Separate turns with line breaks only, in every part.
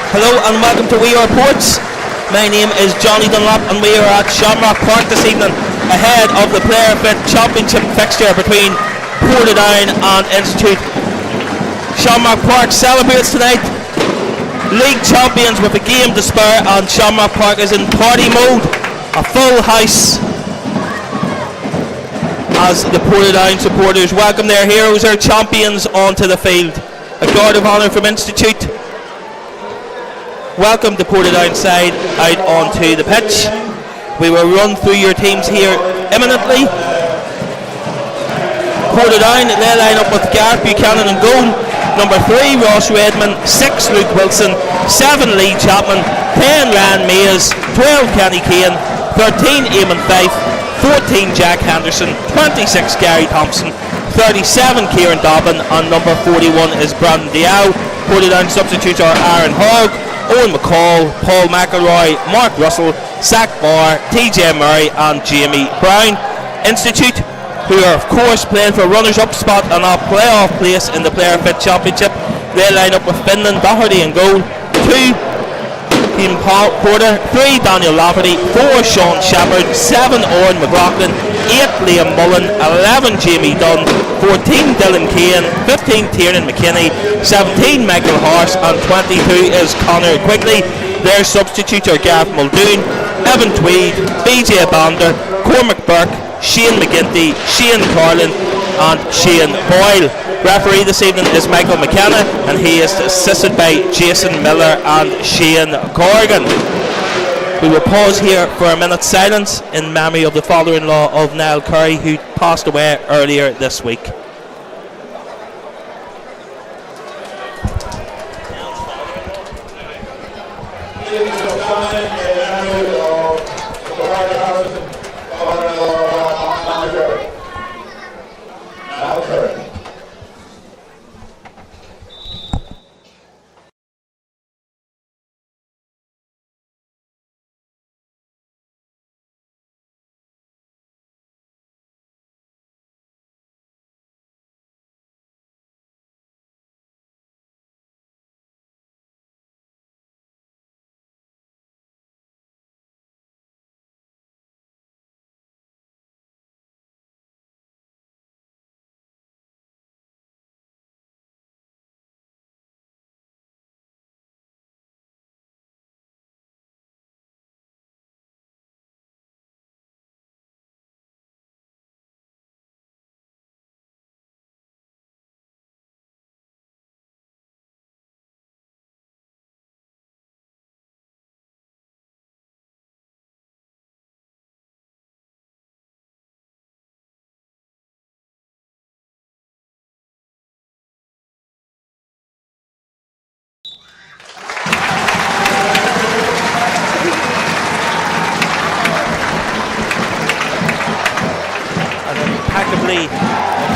Hello and welcome to We Are Ports. My name is Johnny Dunlop and we are at Shamrock Park this evening ahead of the Player Fit Championship fixture between Portadown and Institute. Shamrock Park celebrates tonight. League champions with a game to spare, and Shamrock Park is in party mode. A full house as the Portadown supporters welcome their heroes, their champions, onto the field. A guard of honour from Institute welcome the Portadown side out onto the pitch. We will run through your teams here imminently. Portadown, they line up with Gareth Buchanan in goal. Number 3, Ross Redmond. 6, Luke Wilson. 7, Lee Chapman. 10, Ryan Mays. 12, Kenny Kane. 13, Eamon Fife. 14, Jack Henderson. 26, Gary Thompson. 37, Kieran Dobbin. And number 41 is Brandon Diao. Portadown substitutes are Aaron Hogg, Owen McCall, Paul McElroy, Mark Russell, Zach Barr, TJ Murray and Jamie Brown. Institute, who are of course playing for runners-up spot and a playoff place in the Player Fit Championship, they line up with Finland Doherty in goal. 2, Ian Porter. 3, Daniel Lafferty. 4, Sean Shepherd. 7, Owen McLaughlin. 8, Liam Mullen. 11, Jamie Dunn. 14, Dylan Kane. 15, Tiernan McKinney. 17, Michael Horse. And 22 is Connor Quigley. Their substitutes are Gareth Muldoon, Evan Tweed, BJ Bander, Cormac Burke, Shane McGinty, Shane Carlin and Shane Boyle. Referee this evening is Michael McKenna and he is assisted by Jason Miller and Shane Corrigan. We will pause here for a minute's silence in memory of the father-in-law of Niall Curry, who passed away earlier this week.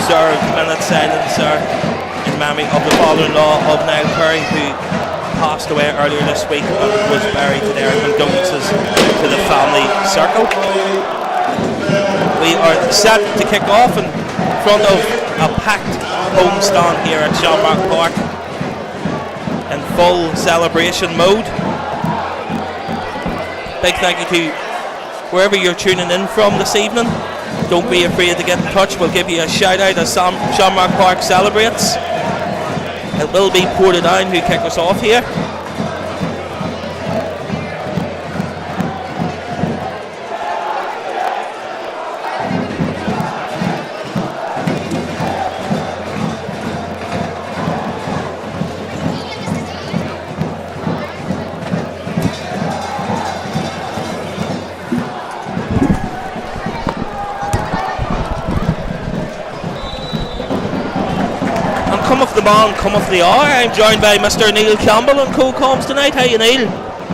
Observed minute silence in memory of the father-in-law of Niall Curry, who passed away earlier this week and was buried today. Our condolences to the family circle. We are set to kick off in front of a packed home stand here at Shamrock Park in full celebration mode. Big thank you to wherever you're tuning in from this evening. Don't be afraid to get in touch. We'll give you a shout out as Shamrock Park celebrates. It will be Portadown who kick us off here. Come off the hour. I'm joined by Mr. Neil Campbell on co-coms tonight. How you, Neil?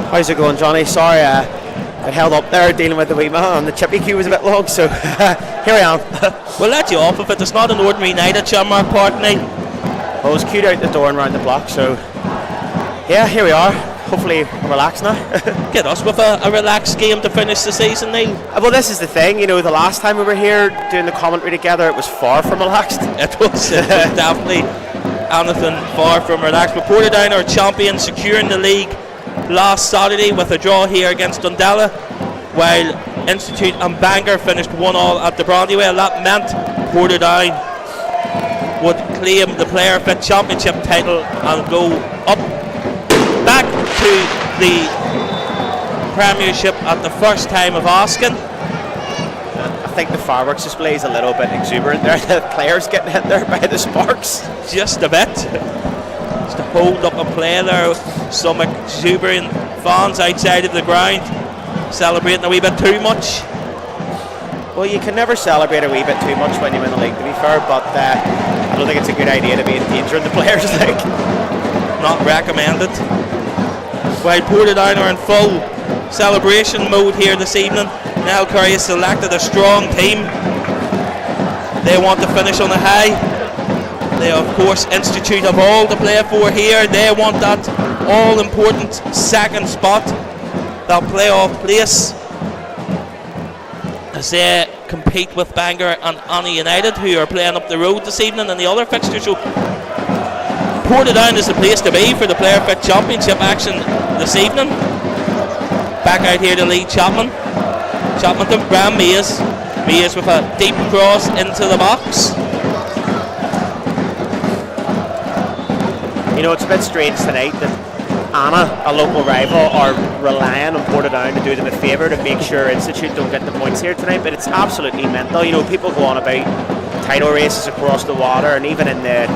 How's it going, Johnny? Sorry, I held up there dealing with the wee man and the chippy queue was a bit long, so here I am.
We'll let you off of it. It's not an ordinary night at Shamrock Park, Neil.
Well, I was queued out the door and round the block, so yeah, here we are. Hopefully relax now.
Get us with a relaxed game to finish the season, Neil.
Well, this is the thing, you know, the last time we were here doing the commentary together, it was far from relaxed.
It was definitely anything far from relaxed. But Portadown are champions, securing the league last Saturday with a draw here against Dundela, while Institute and Bangor finished 1-1 at the Brandywell. That meant Portadown would claim the Player Fit Championship title and go up back to the Premiership at the first time of asking.
I think the fireworks display is a little bit exuberant there. The players getting hit there by the sparks.
Just a bit. Just a hold up a play there. Some exuberant fans outside of the ground celebrating a wee bit too much.
Well, you can never celebrate a wee bit too much when you win the league, to be fair, but I don't think it's a good idea to be endangering the players.
Not recommended. While Portadown are in full celebration mode here this evening, Niall Curry has selected a strong team. They want to finish on a high. They of course Institute have all to play for here. They want that all important second spot, that playoff place, as they compete with Bangor and Annie United, who are playing up the road this evening in the other fixture. So Portadown is the place to be for the Player Fit Championship action this evening. Back out here to lead Chapman. Chapman to Graham Mays. Mays with a deep cross into the box.
You know, it's a bit strange tonight that Anna, a local rival, are relying on Portadown to do them a favour to make sure Institute don't get the points here tonight, but it's absolutely mental. You know, people go on about title races across the water, and even in the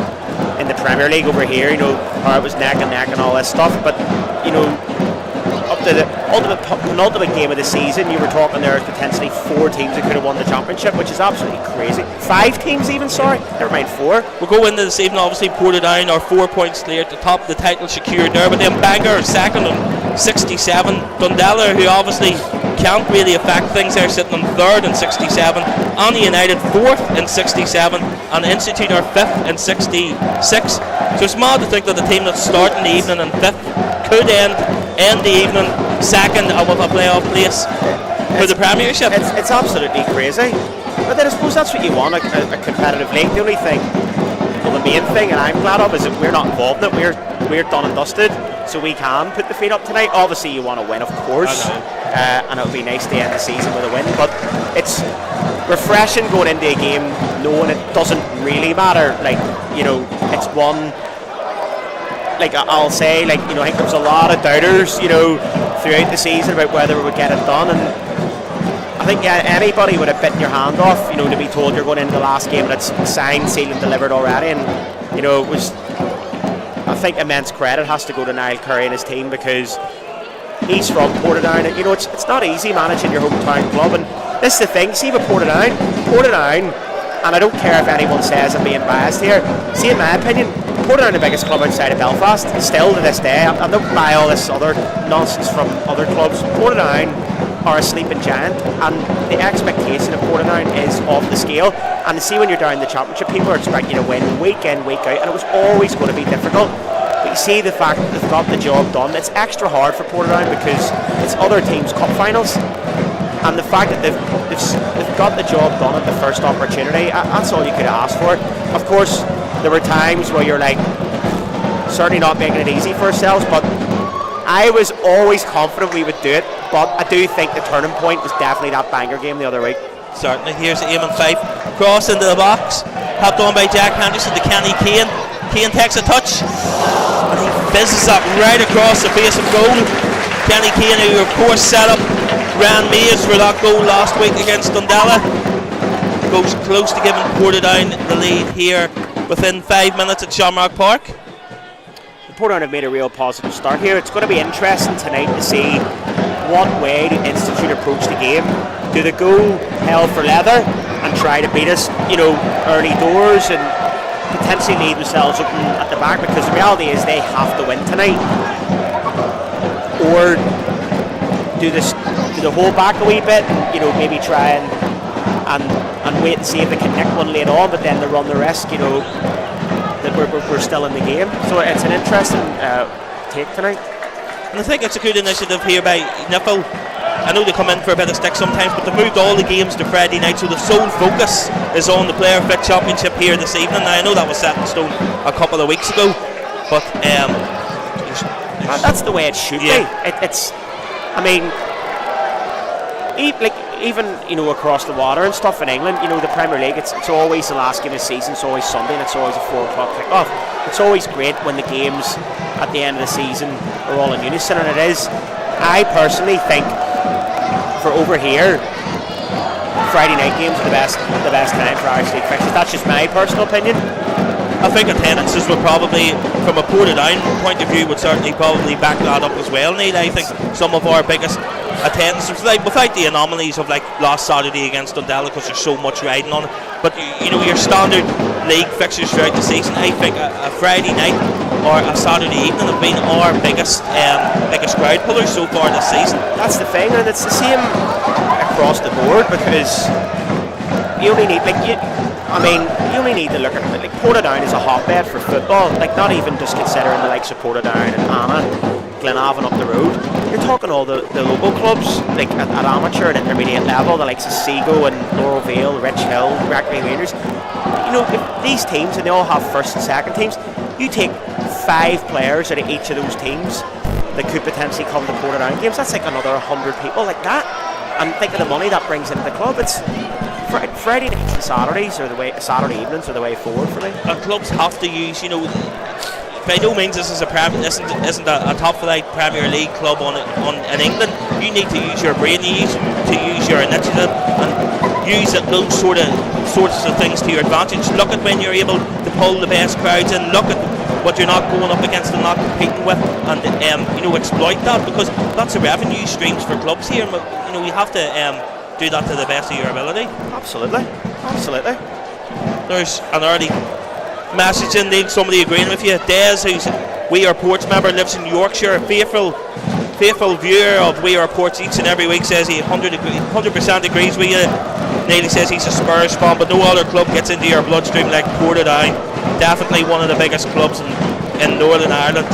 Premier League over here, you know, how it was neck and neck and all this stuff, but you know, up to the penultimate game of the season, you were talking there was potentially 4 teams that could have won the championship, which is absolutely crazy. 5 teams even, sorry, never mind 4.
We'll go into this evening, obviously Portadown are 4 points clear at the top, the title secured there, but then Bangor are second on 67. Dundela, who obviously can't really affect things, they're sitting on 3rd and 67. Annie United 4th and 67, and Institute are 5th and 66. So it's mad to think that the team that's starting the evening in 5th could end the evening second with a playoff place for the Premiership.
It's absolutely crazy. But then I suppose that's what you want, a competitive league. The only thing, well, the main thing, and I'm glad of, is that we're not involved in it. We're done and dusted, so we can put the feet up tonight. Obviously you want to win, of course, and it would be nice to end the season with a win, but it's refreshing going into a game knowing it doesn't really matter. Like, you know, it's one, like I'll say, like, you know, I think there was a lot of doubters, you know, throughout the season about whether we would get it done, and I think anybody would have bitten your hand off, you know, to be told you're going into the last game and it's signed, sealed and delivered already. And you know, it was, I think immense credit has to go to Niall Curry and his team, because he's from Portadown, and you know, it's not easy managing your hometown club. And this is the thing, see with Portadown, and I don't care if anyone says I'm being biased here, see, in my opinion, Portadown the biggest club outside of Belfast, still to this day. I don't buy all this other nonsense from other clubs. Portadown are a sleeping giant, and the expectation of Portadown is off the scale. And to see when you're down in the championship, people are expecting you to win week in, week out, and it was always going to be difficult. But you see the fact that they've got the job done, it's extra hard for Portadown because it's other teams' cup finals. And the fact that they've got the job done at the first opportunity, that's all you could ask for. Of course, there were times where you're like, certainly not making it easy for ourselves, but I was always confident we would do it. But I do think the turning point was definitely that Bangor game the other week.
Certainly. Here's Eamon Fife, cross into the box, helped on by Jack Henderson to Kenny Kane. Kane takes a touch, and he fizzes that right across the face of goal. Kenny Kane, who of course set up Ryan Mays for that goal last week against Dundela, goes close to giving Portadown the lead here within 5 minutes at Shamrock Park.
Portadown have made a real positive start here. It's going to be interesting tonight to see what way the Institute approach the game. Do they go hell for leather and try to beat us, you know, early doors and potentially leave themselves open at the back? Because the reality is they have to win tonight. Or do they hold back a wee bit and, you know, maybe try and wait and see if they can nick one late on, but then they run the risk, you know, that we're still in the game. So it's an interesting take tonight.
And I think it's a good initiative here by Niffle. I know they come in for a bit of stick sometimes, but they've moved all the games to Friday night, so the sole focus is on the Player Fit Championship here this evening. Now, I know that was set in stone a couple of weeks ago, but
That's the way it should be. It's, I mean, even across the water and stuff in England, the Premier League, it's always the last game of the season, it's always Sunday, and it's always a 4 o'clock kick-off. It's always great when the games at the end of the season are all in unison, and it is. I personally think for over here, Friday night games are the best time for Irish League fixtures. That's just my personal opinion.
I think attendances would probably, from a Portadown point of view, would certainly probably back that up as well, Neil. I think some of our biggest attendances, without the anomalies of last Saturday against Dundee, because there's so much riding on it, but your standard league fixtures throughout the season, I think a Friday night or a Saturday evening have been our biggest crowd pullers so far this season.
That's the thing, and it's the same across the board, because you only need you only need to look at it. Portadown is a hotbed for football. Not even just considering the likes of Portadown and Anna, Glenavon up the road. You're talking all the local clubs, at amateur and intermediate level, the likes of Seago and Laurel Vale, Rich Hill, Rackley Rangers. If these teams, and they all have first and second teams, you take 5 players out of each of those teams that could potentially come to Portadown games. That's another 100 people like that. And think of the money that brings into the club. It's Friday nights and Saturday evenings are the way forward for me.
And clubs have to use, by no means this isn't a top flight Premier League club in England. You need to use your brain, you need to use your initiative and use those sorts of things to your advantage. Look at when you're able to pull the best crowds in, look at what you're not going up against and not competing with, and exploit that, because that's a revenue streams for clubs here. You have to do that to the best of your ability.
Absolutely.
There's an early message in there, somebody agreeing with you. Des, who's We Are Ports member, lives in Yorkshire, faithful viewer of We Are Ports each and every week, says he 100% agrees with you. Nearly says he's a Spurs fan, but no other club gets into your bloodstream like Portadown. Definitely one of the biggest clubs in Northern Ireland.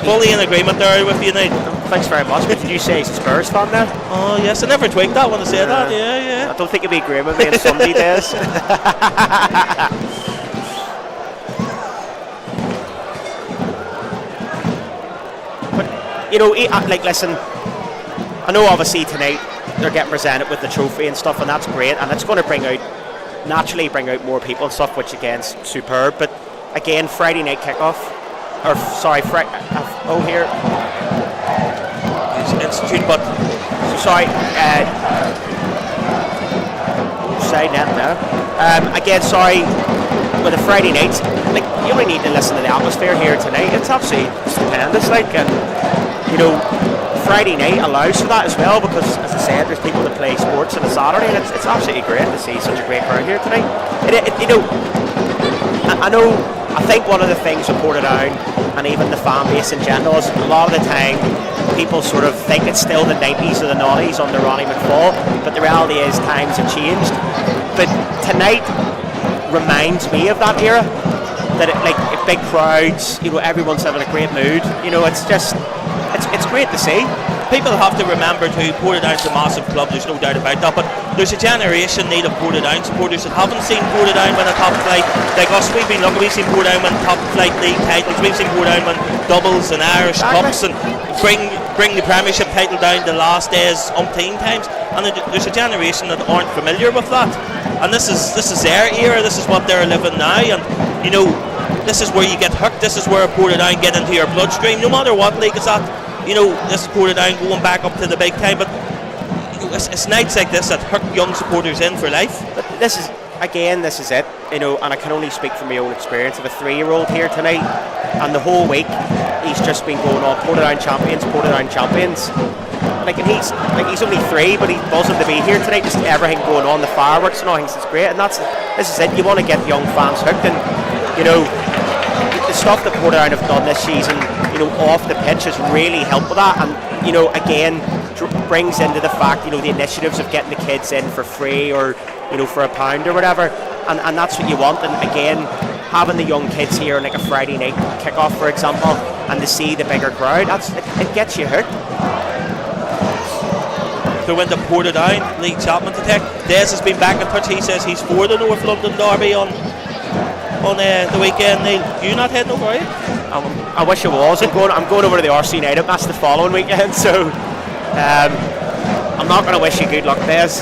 Fully in agreement there with you, Nate.
Thanks very much. But did you say he's a Spurs fan there?
Oh yes, I never twigged that when I said that. Yeah.
I don't think he'd be agreeing with me on Sunday days. But listen, I know obviously tonight they're getting presented with the trophy and stuff, and that's great, and it's going to naturally bring out more people and stuff, which again is superb. But again, Friday night kickoff, or sorry, here.
Institute, but
sorry, side net now. Again, sorry, with a Friday night, you only need to listen to the atmosphere here tonight. It's absolutely stupendous, and Friday night allows for that as well, because as I said, there's people that play sports on a Saturday, and it's absolutely great to see such a great crowd here tonight. I think one of the things with Portadown and even the fan base in general is a lot of the time people sort of think it's still the 90s or the 90s under Ronnie McFall, but the reality is times have changed. But tonight reminds me of that era, that big crowds, everyone's having a great mood. It's just it's great to see.
People have to remember too, Portadown's a massive club, there's no doubt about that, but there's a generation need of Portadown supporters that haven't seen Portadown win a top flight. Like us, we've seen Portadown win top flight league titles, we've seen Portadown win doubles and Irish cups and bring the Premiership title down the last days umpteen times, and there's a generation that aren't familiar with that, and this is their era, this is what they're living now, and this is where you get hooked, this is where Portadown get into your bloodstream, no matter what league it's at. This is Portadown going back up to the big time, but it's nights like this that hook young supporters in for life.
But this is it, and I can only speak from my own experience of a 3-year-old here tonight, and the whole week he's just been going on Portadown champions. And he's only 3, but he's buzzing to be here tonight. Just everything going on, the fireworks and all things, it's great. And this is it. You want to get young fans hooked, and the stuff that Portadown have done this season, off the pitch has really helped with that, and again brings into the fact, the initiatives of getting the kids in for free or for £1 or whatever, and that's what you want. And again, having the young kids here on a Friday night kick-off, for example, and to see the bigger crowd, it gets you hooked.
To win the Portadown, Lee Chapman to take. Des has been back in touch. He says he's for the North London derby on on the weekend, Neil? You not heading over, are you?
I wish I was. I'm going over to the RC United match the following weekend, so I'm not going to wish you good luck, Des.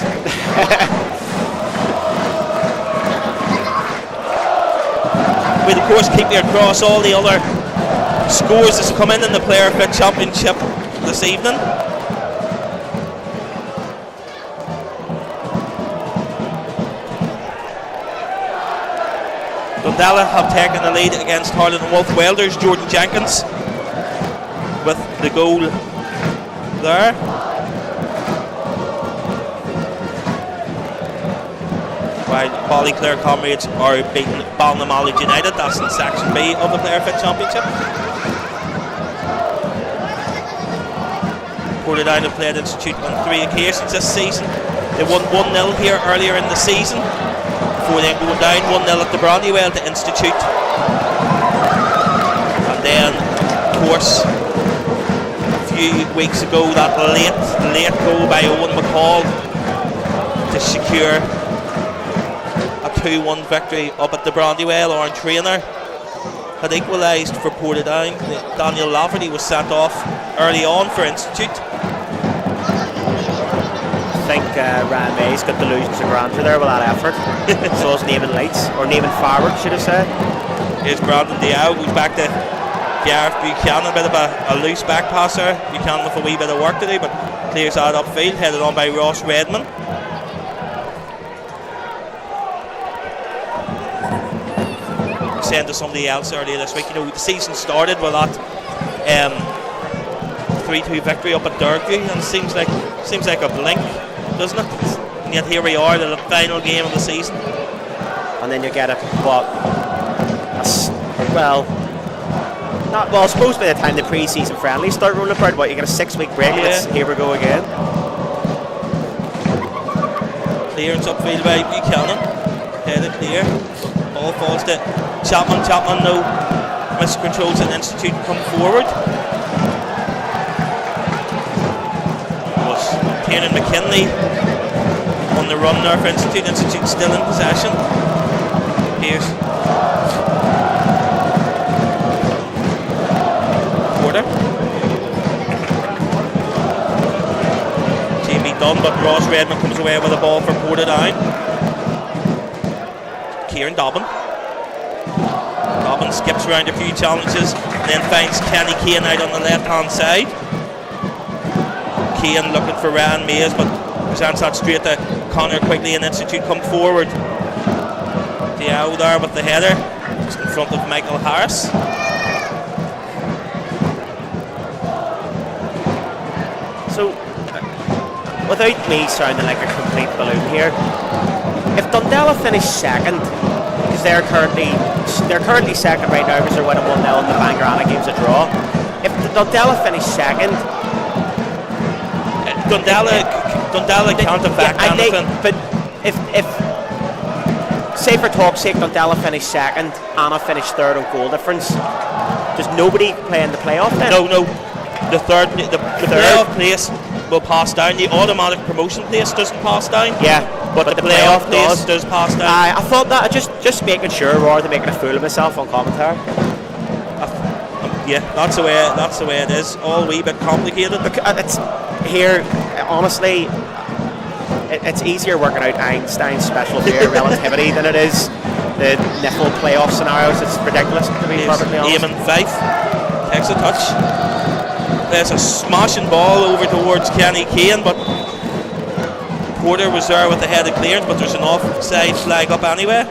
We'll of course keep you across all the other scores that's come in the Player Fit Championship this evening. Dundalk have taken the lead against Harlan and Wolf Welders. Jordan Jenkins with the goal there. While Ballyclare Comrades are beating Ballinamallard United. That's in Section B of the Player Fit Championship. Portadown have played Institute on 3 occasions this season. They won 1-0 here earlier in the season, before then going down 1-0 at the Brandywell to Institute. And then, of course, a few weeks ago, that late goal by Owen McCall to secure a 2-1 victory up at the Brandywell. Orange Trainer had equalised for Portadown. Daniel Lafferty was sent off early on for Institute.
I think Ryan May's got delusions of grandeur there with that effort. So it's naming lights, or naming forward, should have said.
Here's Brandon Diao, goes back to Gareth Buchanan, a bit of a loose back passer. Buchanan with a wee bit of work to do, but clears out upfield, headed on by Ross Redman. Saying to somebody else earlier this week, you know, the season started with that 3-2 victory up at Derby, and seems like a blink, doesn't it? And yet here we are, the final game of the season.
And then you get I suppose by the time the pre-season friendlies start rolling about, you get a 6-week break.
Yeah.
Here we go again.
Clearance upfield by Buchanan, headed clear. Ball falls to Chapman. Chapman, no miscontrols and Institute come forward. Was Tiernan McKinley on the run there for Institute. Institute still in possession. Here's Porter. Jamie Dunn, but Ross Redmond comes away with the ball for Portadown. Kieran Dobbin skips around a few challenges and then finds Kenny Kane out on the left hand side. Kane looking for Ryan Mays, but presents that straight to Connor quickly, and Institute come forward. Diao there with the header, just in front of Michael Harris.
So, without me sounding like a complete balloon here, if Dundalk finish second, because they're currently second right now because they're winning 1-0 and the Bangorana game's a draw. If the Dundalk finish second,
Dundalk can't affect anything.
But if say for talk's sake, Dundalk finish second, Anna finish third on goal difference, does nobody play in the playoff then?
No. The playoff place will pass down. The automatic promotion place doesn't pass down.
Yeah, but the playoff
place does pass down.
I thought that, just making sure, rather than making a fool of myself on commentary.
Yeah, that's the way it is. All a wee bit complicated.
Look, it's here. Honestly, it's easier working out Einstein's special theory of relativity than it is the NIFL playoff scenarios. It's ridiculous, to be perfectly honest.
Eamon Fife takes a touch. There's a smashing ball over towards Kenny Kane, but Porter was there with the headed clearance, but there's an offside flag up anyway.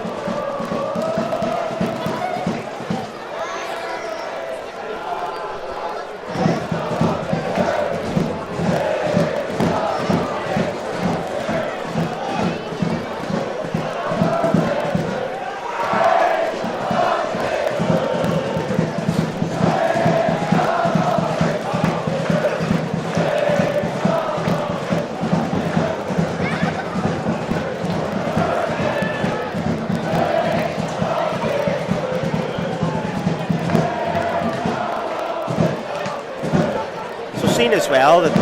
As well, that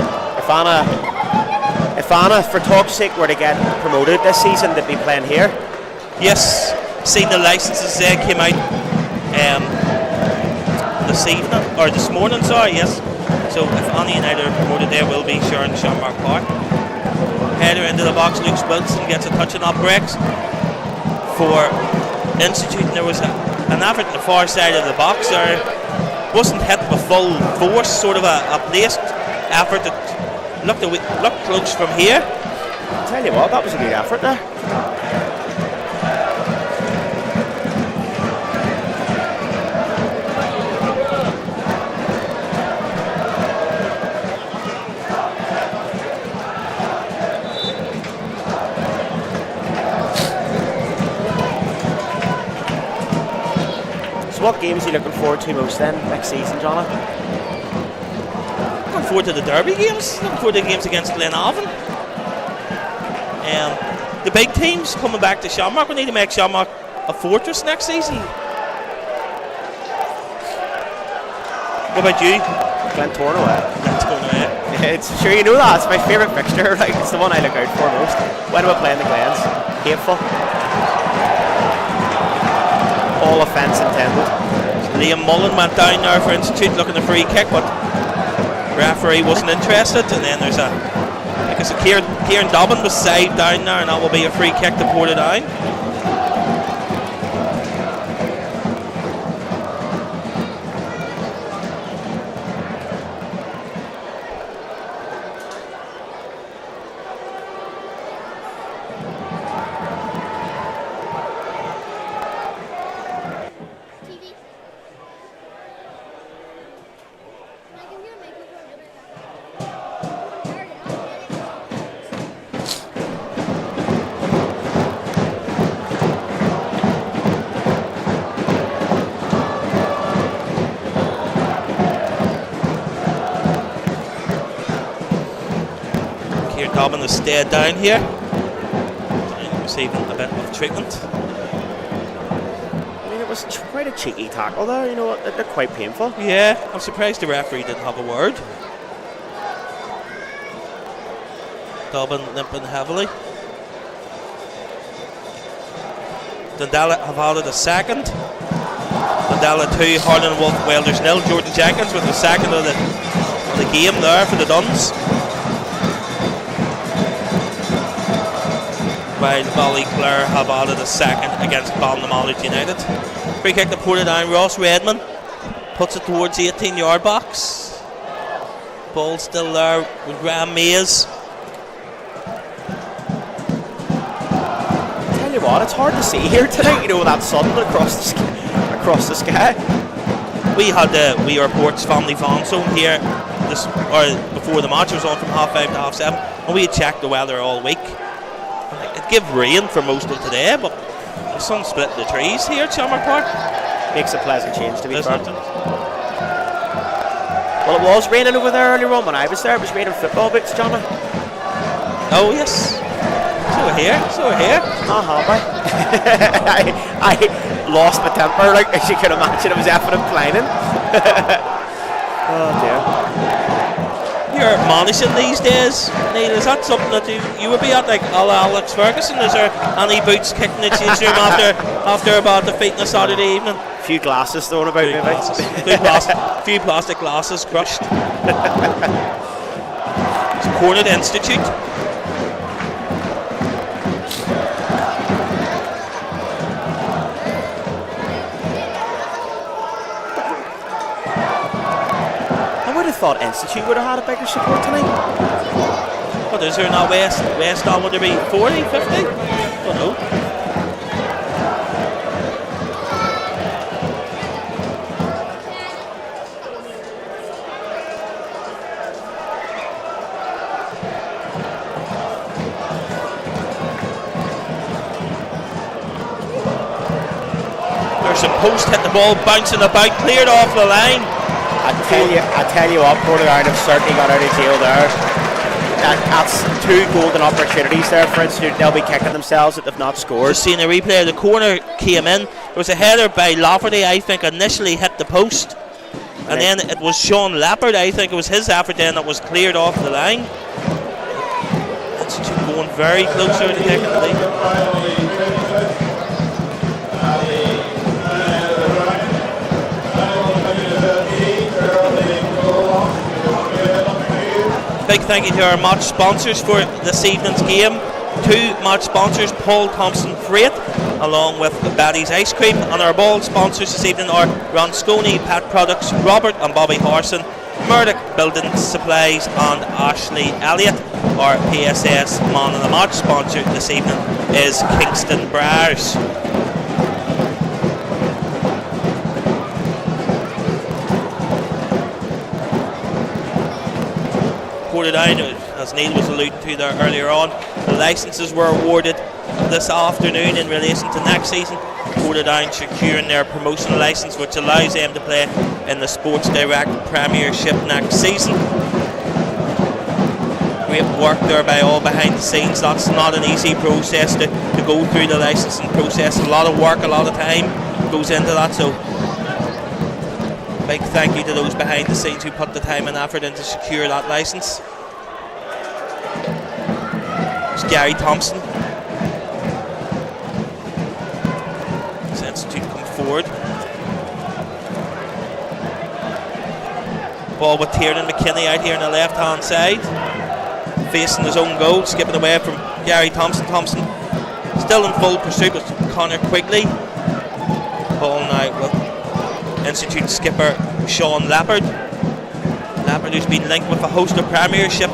if Anna, for talk's sake, were to get promoted this season, they'd be playing here.
Yes, seen the licenses there came out this evening, or this morning, sorry, yes. So if any United are promoted, there will be sure in Shamrock Park. Header into the box, Luke Wilson gets a touch and up breaks for Institute. And there was an effort on the far side of the box there. Wasn't hit with full force, sort of a placed effort that looked close from here.
I'll tell you what, that was a good effort there. So what games are you looking forward to most then next season, Jonah?
Looking forward to the derby games. Looking forward to the games against Glenavon. The big teams coming back to Shamrock. We need to make Shamrock a fortress next season. What about you?
Glentoran away.
Glentoran away.
It's sure you know that. It's my favourite fixture. Like, it's the one I look out for most. When am I playing the Glens? Hateful. All offence intended.
Liam Mullen went down there for Institute looking a free kick, but referee wasn't interested. And then there's I guess Kieran Dobbin was saved down there, and that will be a free kick to Portadown. Dobbin has stayed down here, receiving a bit of treatment.
I mean, it was quite a cheeky tackle there, you know, it looked quite painful.
Yeah, I'm surprised the referee didn't have a word. Dobbin limping heavily. Dundalk have added a second. Dundalk 2, Harlan Wolf Welders 0. Jordan Jenkins with the second of the game there for the Duns. While Ballyclare have added a second against Ballinamallard United. Free kick to Portadown. Ross Redmond puts it towards the 18-yard box. Ball still there with Graham Mays.
Tell you what, it's hard to see here tonight, you know, with that sun across the sky.
We had the We Are Ports family fan zone here before the match. It was on from 5:30 to 7:30, and we had checked the weather all week. It gave rain for most of today, but the sun split the trees here at Shamrock Park.
Makes a pleasant change, to be fair. Well, it was raining over there earlier on when I was there. It was raining football boots, Johnny.
Oh yes. So we're here.
Have I? I lost my temper, like, as you can imagine. It was effing and climbing. Oh dear.
You're managing these days, Neil. Is that something that you would be at, like a la Alex Ferguson? Is there any boots kicking the change room after a bad defeat on a Saturday evening?
A few glasses thrown about, maybe.
Few plastic glasses crushed. It's cornered Institute.
Thought Institute would have had a bigger support tonight.
What is there now? West on, would there be 40, 50? I don't know. There's a post, hit the ball, bouncing about, cleared off the line.
I tell you what, Portadown have certainly got out of jail there. That's two golden opportunities there for Institute. They'll be kicking themselves that they've not scored.
Just seeing a replay, the corner came in. There was a header by Lafferty, I think, initially hit the post. And then it was Sean Lappard, I think it was his effort then that was cleared off the line. Institute going very closer to taking the lead. thank you to our match sponsors for this evening's game. 2 match sponsors, Paul Thompson Freight, along with Betty's Ice Cream, and our ball sponsors this evening are Ronsconi Pet Products, Robert and Bobby Harson, Murdoch Building Supplies, and Ashley Elliott. Our PSS man of the match sponsor this evening is Kingston Briars. Portadown, as Neil was alluding to there earlier on, the licences were awarded this afternoon in relation to next season. Portadown securing their promotional licence, which allows them to play in the Sports Direct Premiership next season. Great work there by all behind the scenes. That's not an easy process to go through the licensing process. A lot of work, a lot of time goes into that, so big thank you to those behind the scenes who put the time and effort in to secure that licence. It's Gary Thompson. Institute come forward. Ball with Tiernan McKinney out here on the left hand side, facing his own goal, skipping away from Gary Thompson. Thompson still in full pursuit with Connor Quigley. Ball now with Institute skipper Sean Lappard, who's been linked with a host of Premiership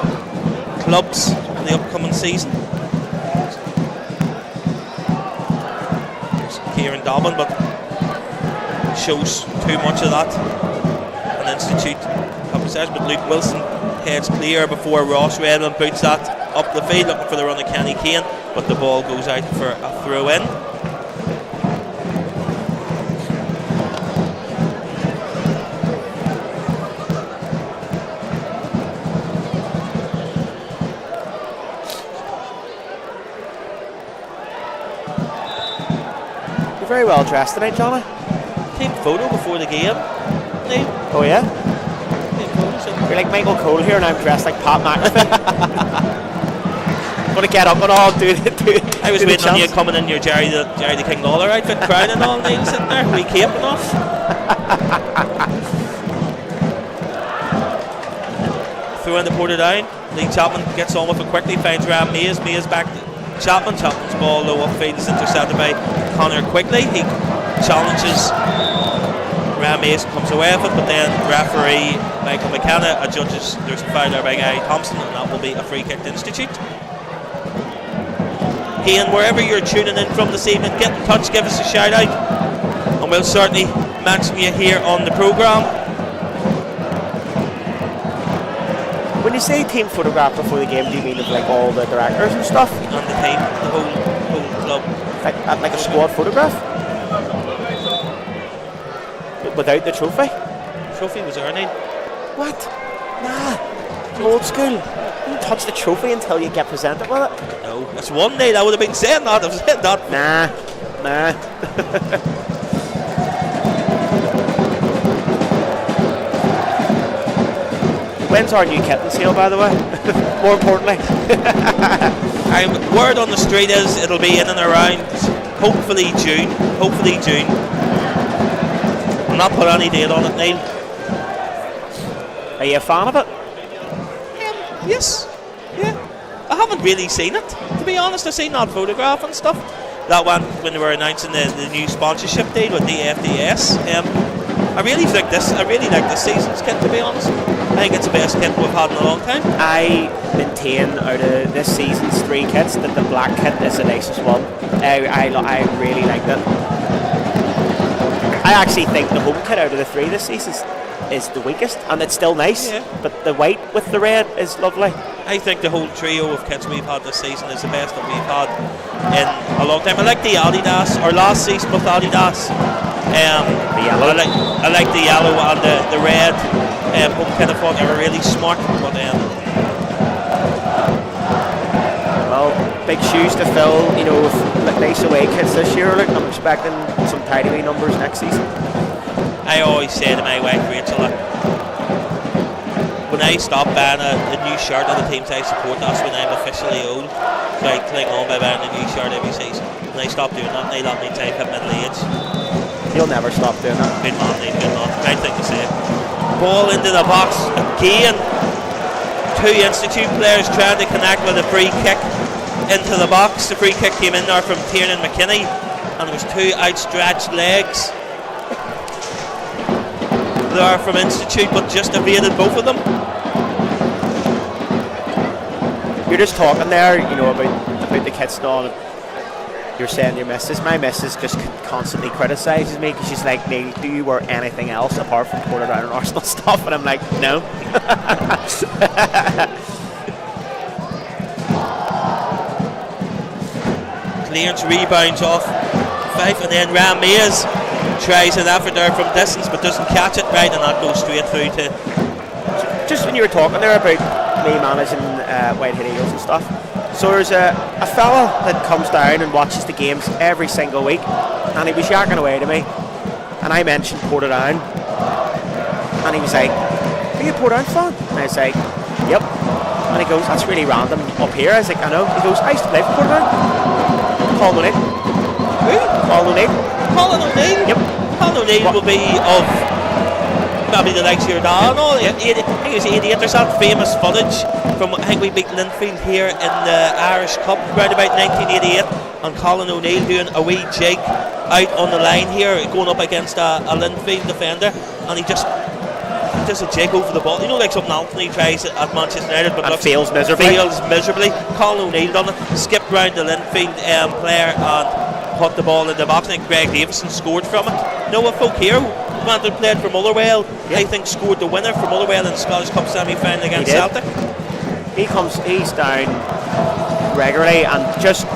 clubs in the upcoming season. Kieran Dobbin, but shows too much of that. An Institute possession, but Luke Wilson heads clear before Ross Redmond boots that up the field, looking for the run of Kenny Kane, but the ball goes out for a throw in.
Very well dressed tonight, Johnny.
Team photo before the game.
Oh yeah?
Team photo, so
you're like Michael Cole here and I'm dressed like Pat McAfee. Gonna get up and all do
I was waiting on you coming in your Jerry the King Lawler outfit, crying and all, Neil, sitting there, wee cape and off. Throw in the Portadown. Lee Chapman gets on with it quickly, finds Ram Mays. Mays back to Chapman's ball low off field is intercepted by Connor Quigley. He challenges Ram Mays, comes away with it, but then referee Michael McKenna adjudges there's a foul there by Gary Thompson, and that will be a free kick to Institute. Ian, wherever you're tuning in from this evening, get in touch, give us a shout out, and we'll certainly mention you here on the programme.
When you say team photograph before the game, do you mean of like all the directors and stuff?
And the team, the whole club.
Like a squad photograph? Without the trophy?
The trophy was earning.
What? Nah. Old school. You don't touch the trophy until you get presented with it.
No, it's one day that would have been saying that. I've said that.
Nah. When's our new kit sale, by the way? More importantly.
Word on the street is it'll be in and around hopefully June. I'll not put any date on it, Neil.
Are you a fan of it?
Yes. Yeah. I haven't really seen it, to be honest. I've seen that photograph and stuff. That one when they were announcing the new sponsorship deal with the FDS. I really like this season's kit, to be honest. I think it's the best kit we've had in a long time.
I maintain out of this season's 3 kits that the black kit is the nicest one. I really like it. I actually think the home kit out of the 3 this season is the weakest, and it's still nice,
yeah.
But the white with the red is lovely.
I think the whole trio of kits we've had this season is the best that we've had in a long time. I like the Adidas, or last season with Adidas.
The yellow.
I like the yellow and the red home kit. I thought they were really smart, but
well, big shoes to fill, with nice away kits this year. Look, I'm expecting some tidy wee numbers next season.
I always say to my wife Rachel that when I stop buying a new shirt of the teams I support, that's when I'm officially old. So I cling on by buying a new shirt every season. When I stop doing that, that means I've hit middle age.
You'll never stop doing that.
Good man, Good man. I think the same. Ball into the box again. two Institute players trying to connect with a free kick into the box. The free kick came in there from Tiernan McKinney, and there was two outstretched legs there from Institute, but just evaded both of them.
You're just talking there, you know, about the kids and all. You're saying your missus. My missus just constantly criticises me because she's like, Neil, do you wear anything else apart from Portadown and Arsenal stuff? And I'm like, no.
Clearance, rebounds off Fife, and then Ram Mays tries an effort there from distance but doesn't catch it right, and that goes straight through to.
Just when you were talking there about me managing Whitehead Eagles and stuff, so there's a fella that comes down and watches the games every single week, and he was yakking away to me, and I mentioned Portadown, and he was like, are you a Portadown fan? And I was like, yep. And he goes, that's really random up here. I was like, I know. He goes, I used to play for Portadown. Colin O'Neill.
Who?
Colin O'Neill.
Colin O'Neill?
Yep.
Colin O'Neill will be of probably the likes of your dad. No, I think it was 88. There's that famous footage from, I think we beat Linfield here in the Irish Cup around about 1988, and Colin O'Neill doing a wee jig out on the line here, going up against a Linfield defender, and he just does a jig over the ball. You know, like something Anthony tries at Manchester United, but
fails miserably.
Colin O'Neill done it, skipped round the Linfield player and put the ball in the box. I think Greg Davison scored from it. Noah Folk here, man that played for Motherwell, I think scored the winner for Motherwell in the Scottish Cup semi-final against Celtic. He's
down regularly, and just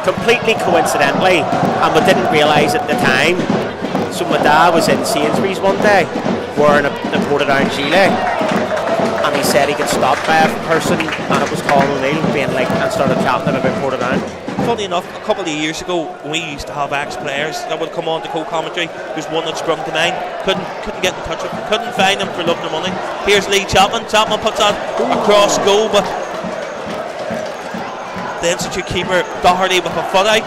completely coincidentally, and we didn't realise at the time. So my dad was in Sainsbury's one day wearing a Portadown gilet, and he said he could stop by a person, and it was Colin O'Neill, being like, and started chatting to him about Portadown.
Funny enough, a couple of years ago, we used to have ex-players that would come on to co-commentary. There's one that sprung to mind. Couldn't get in touch with him. Couldn't find him for love nor money. Here's Lee Chapman. Chapman puts that across goal, but the Institute keeper Doherty with a foot out.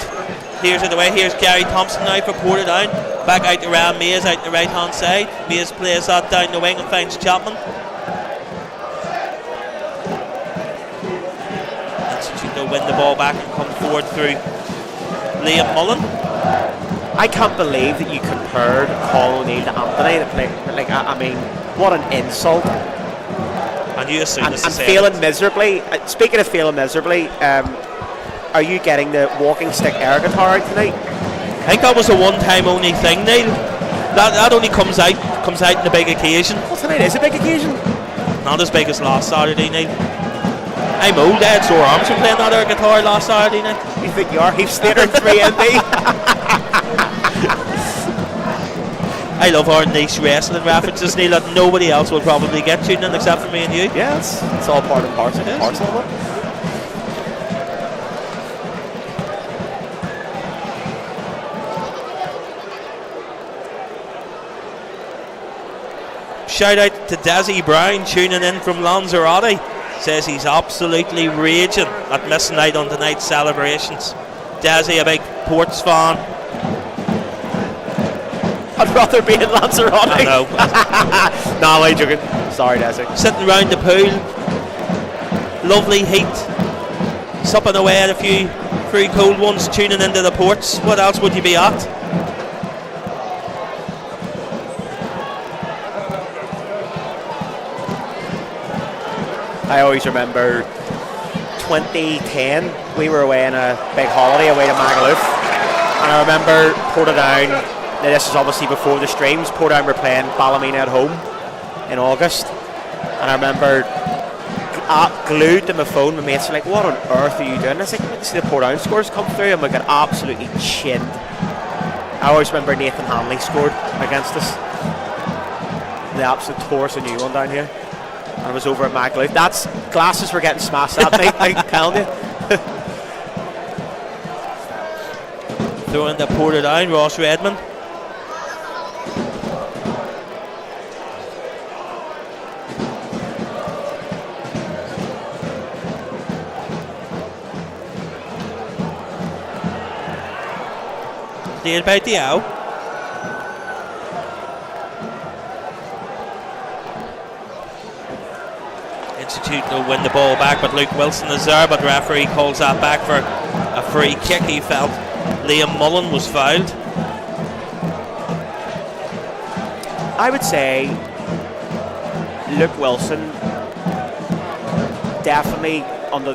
Clears it away. Here's Gary Thompson now for Portadown. Back out to Ram Mays out the right hand side. Mays plays that down the wing and finds Chapman. Institute will win the ball back and come forward through Liam Mullen.
I can't believe that you compared Colin O'Neill to Anthony. I mean, what an insult.
And you assume
and failing miserably. Speaking of failing miserably, are you getting the walking stick air guitar out tonight?
I think that was a one-time only thing, Neil. That only comes out in a big occasion.
Well, tonight is a big occasion.
Not as big as last Saturday night. I'm old, I had sore arms from playing that air guitar last Saturday night.
You think you are Heath Slater 3MB?
I love our niche wrestling references, Neil, that nobody else will probably get tuned in except for me and you.
Yeah, it's all part and parcel of it.
Shout out to Desi Brown tuning in from Lanzarote. Says he's absolutely raging at missing out on tonight's celebrations. Desi, a big Ports fan.
I'd rather be in Lanzarote.
I know.
No, I'm joking. Sorry, Desi.
Sitting round the pool, lovely heat, supping away at a few cold ones, tuning into the Ports. What else would you be at?
I always remember 2010, we were away on a big holiday away to Magaluf, and I remember Portadown, now this is obviously before the streams, Portadown were playing Ballymena at home in August, and I remember glued to my phone, my mates were like, what on earth are you doing? And I was like, let's see the Portadown scores come through, and we got absolutely chinned. I always remember Nathan Hanley scored against us. The absolute Taurus, a new one down here. I was over at Magaluf. That's glasses were getting smashed that night, I'm telling you.
Throwing the Portadown, Ross Redmond. Played by Diao. Institute will win the ball back, but Luke Wilson is there, but the referee calls that back for a free kick. He felt Liam Mullen was fouled.
I would say Luke Wilson definitely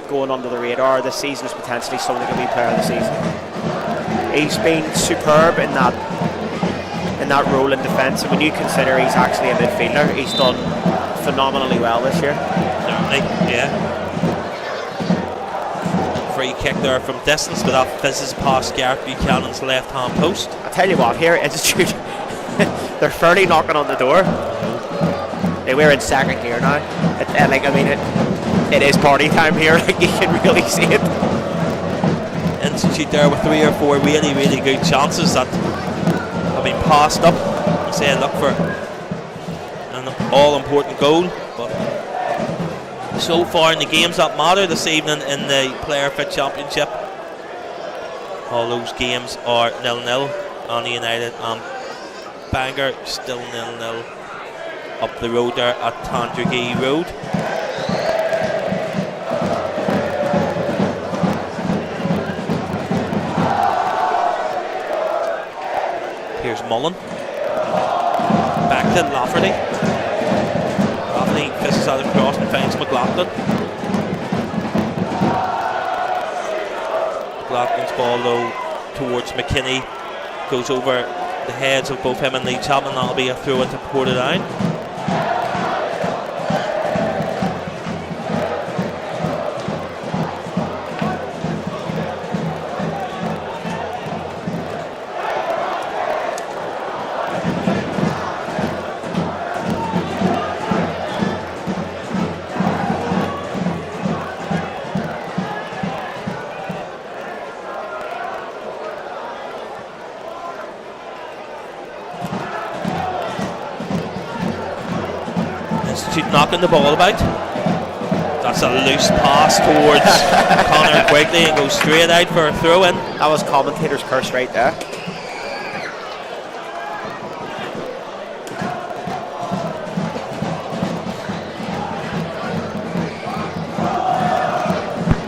going under the radar this season is potentially someone that can be player of the season. He's been superb in that role in defence, and when you consider he's actually a midfielder, he's done phenomenally well this year.
Certainly, yeah. Free kick there from distance, but that fizzes past Gareth Buchanan's left hand post.
I tell you what, here Institute, they're fairly knocking on the door. We're in second gear now. It is party time here. Like, you can really see it.
Institute there with 3 or 4 really, really good chances that have been passed up. I say look for an all-important goal, but so far in the games that matter this evening in the Player Fit Championship, all those games are 0-0. Annie United and Bangor still 0-0 up the road there at Tandragee Road. Here's Mullen. Back to Lafferty. Lafferty fishes out across and finds McLaughlin. McLaughlin's ball though towards McKinney. Goes over the heads of both him and Lee Chapman. That'll be a throw into Portadown. Knocking the ball about. That's a loose pass towards Connor Quigley and goes straight out for a throw in.
That was commentator's curse right there.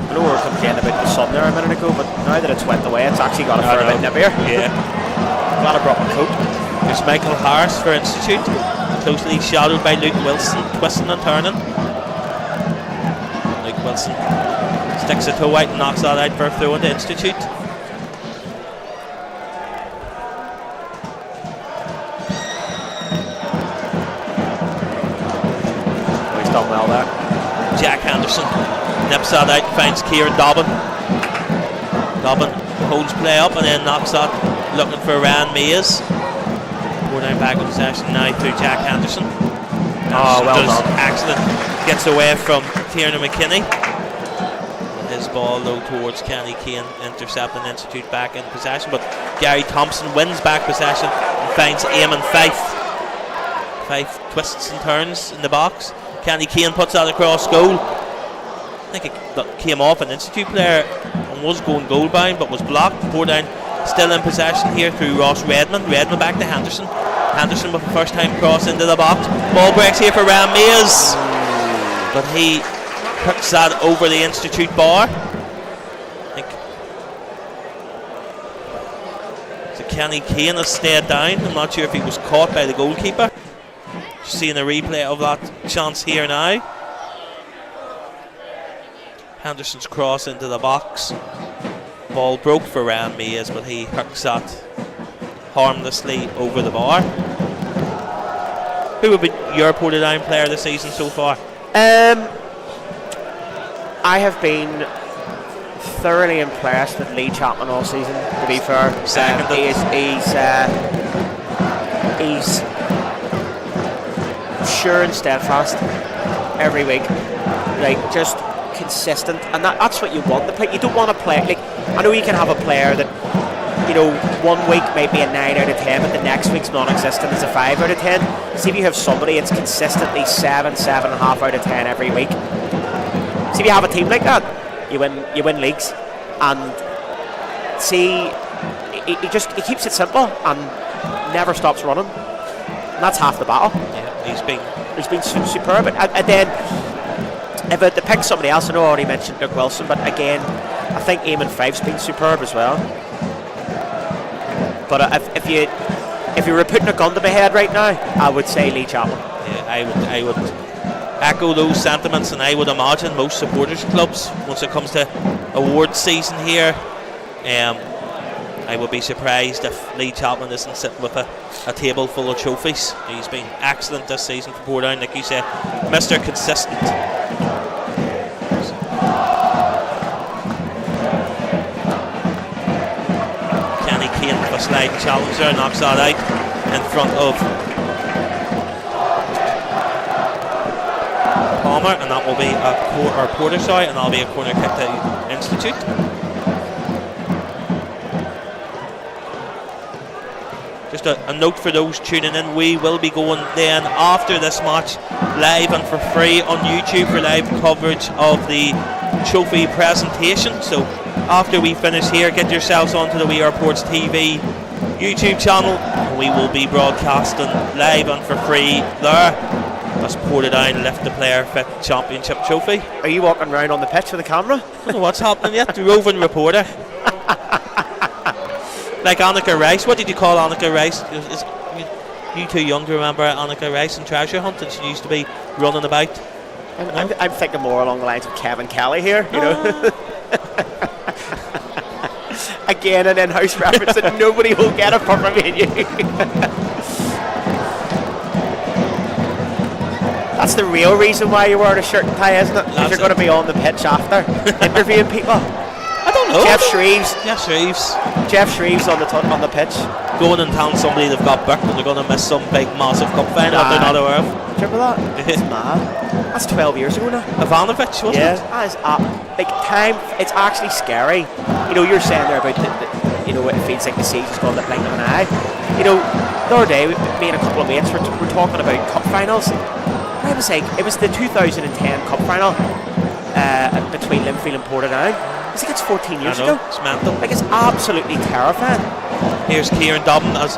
I know we were complaining about the sun there a minute ago, but now that it's went away, it's actually got a fair bit nippier.
Yeah.
Glad I brought my coat.
There's Michael Harris for Institute. Closely shadowed by Luke Wilson, twisting and turning. Luke Wilson sticks a toe out and knocks that out for a throw into Institute.
Oh, he's done well there.
Jack Henderson nips that out and finds Kieran Dobbin. Dobbin holds play up and then knocks that, looking for Ryan Mays. Portadown back in possession now through Jack Henderson.
Oh, well done.
Excellent. Gets away from Tiernan McKinney. His ball though towards Kenny Kane, intercepting Institute back in possession, but Gary Thompson wins back possession and finds Eamon Fife. Fife twists and turns in the box. Kenny Kane puts that across goal. I think it came off an Institute player and was going goal bound but was blocked. Portadown still in possession here through Ross Redmond. Redmond back to Henderson. Henderson with a first time cross into the box. Ball breaks here for Ryan Mays, but he hooks that over the Institute bar. I think so. Kenny Kane has stayed down. I'm not sure if he was caught by the goalkeeper. Just seeing a replay of that chance here now. Henderson's cross into the box. Ball broke for Ryan Mays, but he hooks that harmlessly over the bar. Who would be your Portadown player this season so far?
I have been thoroughly impressed with Lee Chapman all season, to be fair. He's sure and steadfast every week. Like, just consistent, and that's what you want to play. You don't want to play like, I know you can have a player that, you know, one week might be a 9 out of 10, but the next week's non-existent as a 5 out of 10. See if you have somebody it's consistently 7, 7.5 out of 10 every week. See if you have a team like that, you win leagues. And see, he keeps it simple and never stops running. And that's half the battle.
Yeah, he's been
superb. And then if I had to pick somebody else, I know I already mentioned Luke Wilson, but again, I think Eamon Five's been superb as well. But if you were putting a gun to my head right now, I would say Lee Chapman.
Yeah, I would echo those sentiments, and I would imagine most supporters clubs, once it comes to award season here, I would be surprised if Lee Chapman isn't sitting with a table full of trophies. He's been excellent this season for Portadown, like you said, Mr. Consistent. Kenny Kane with a sliding challenge there, knocks that out in front of Palmer, and that will be Porter, and that'll be a corner kick to Institute. Just a note for those tuning in, we will be going then after this match live and for free on YouTube for live coverage of the trophy presentation. So after we finish here, get yourselves onto the We Are Ports TV YouTube channel, and we will be broadcasting live and for free there as Portadown lift the Player Fit Championship trophy.
Are you walking around on the pitch with a camera?
I don't know what's happening yet. The roving reporter. Like Annika Rice. What did you call Annika Rice? Is you too young to remember Annika Rice in Treasure Hunt, and she used to be running about?
I'm thinking more along the lines of Kevin Kelly here, you know. Again, an in-house reference that nobody will get apart from me and you. That's the real reason why you're wearing a shirt and tie, isn't it? Because you're going to be on the pitch after interviewing people.
I don't know.
Jeff Shreves on the pitch.
Going and telling somebody they've got booked and they're going to miss some big massive cup final that they're not aware of.
Do you remember that? It's mad. That's 12 years ago now.
Ivanovic, wasn't it?
Yeah, that is like time. It's actually scary. You know, you're saying there about you know, it feels like the season's gone the blink of an eye. You know, the other day, me and a couple of mates were talking about cup finals. I was like, it was the 2010 cup final between Linfield and Portadown. I think it's 14 years ago.
It's mental.
Like, it's absolutely terrifying.
Here's Kieran Dobbin has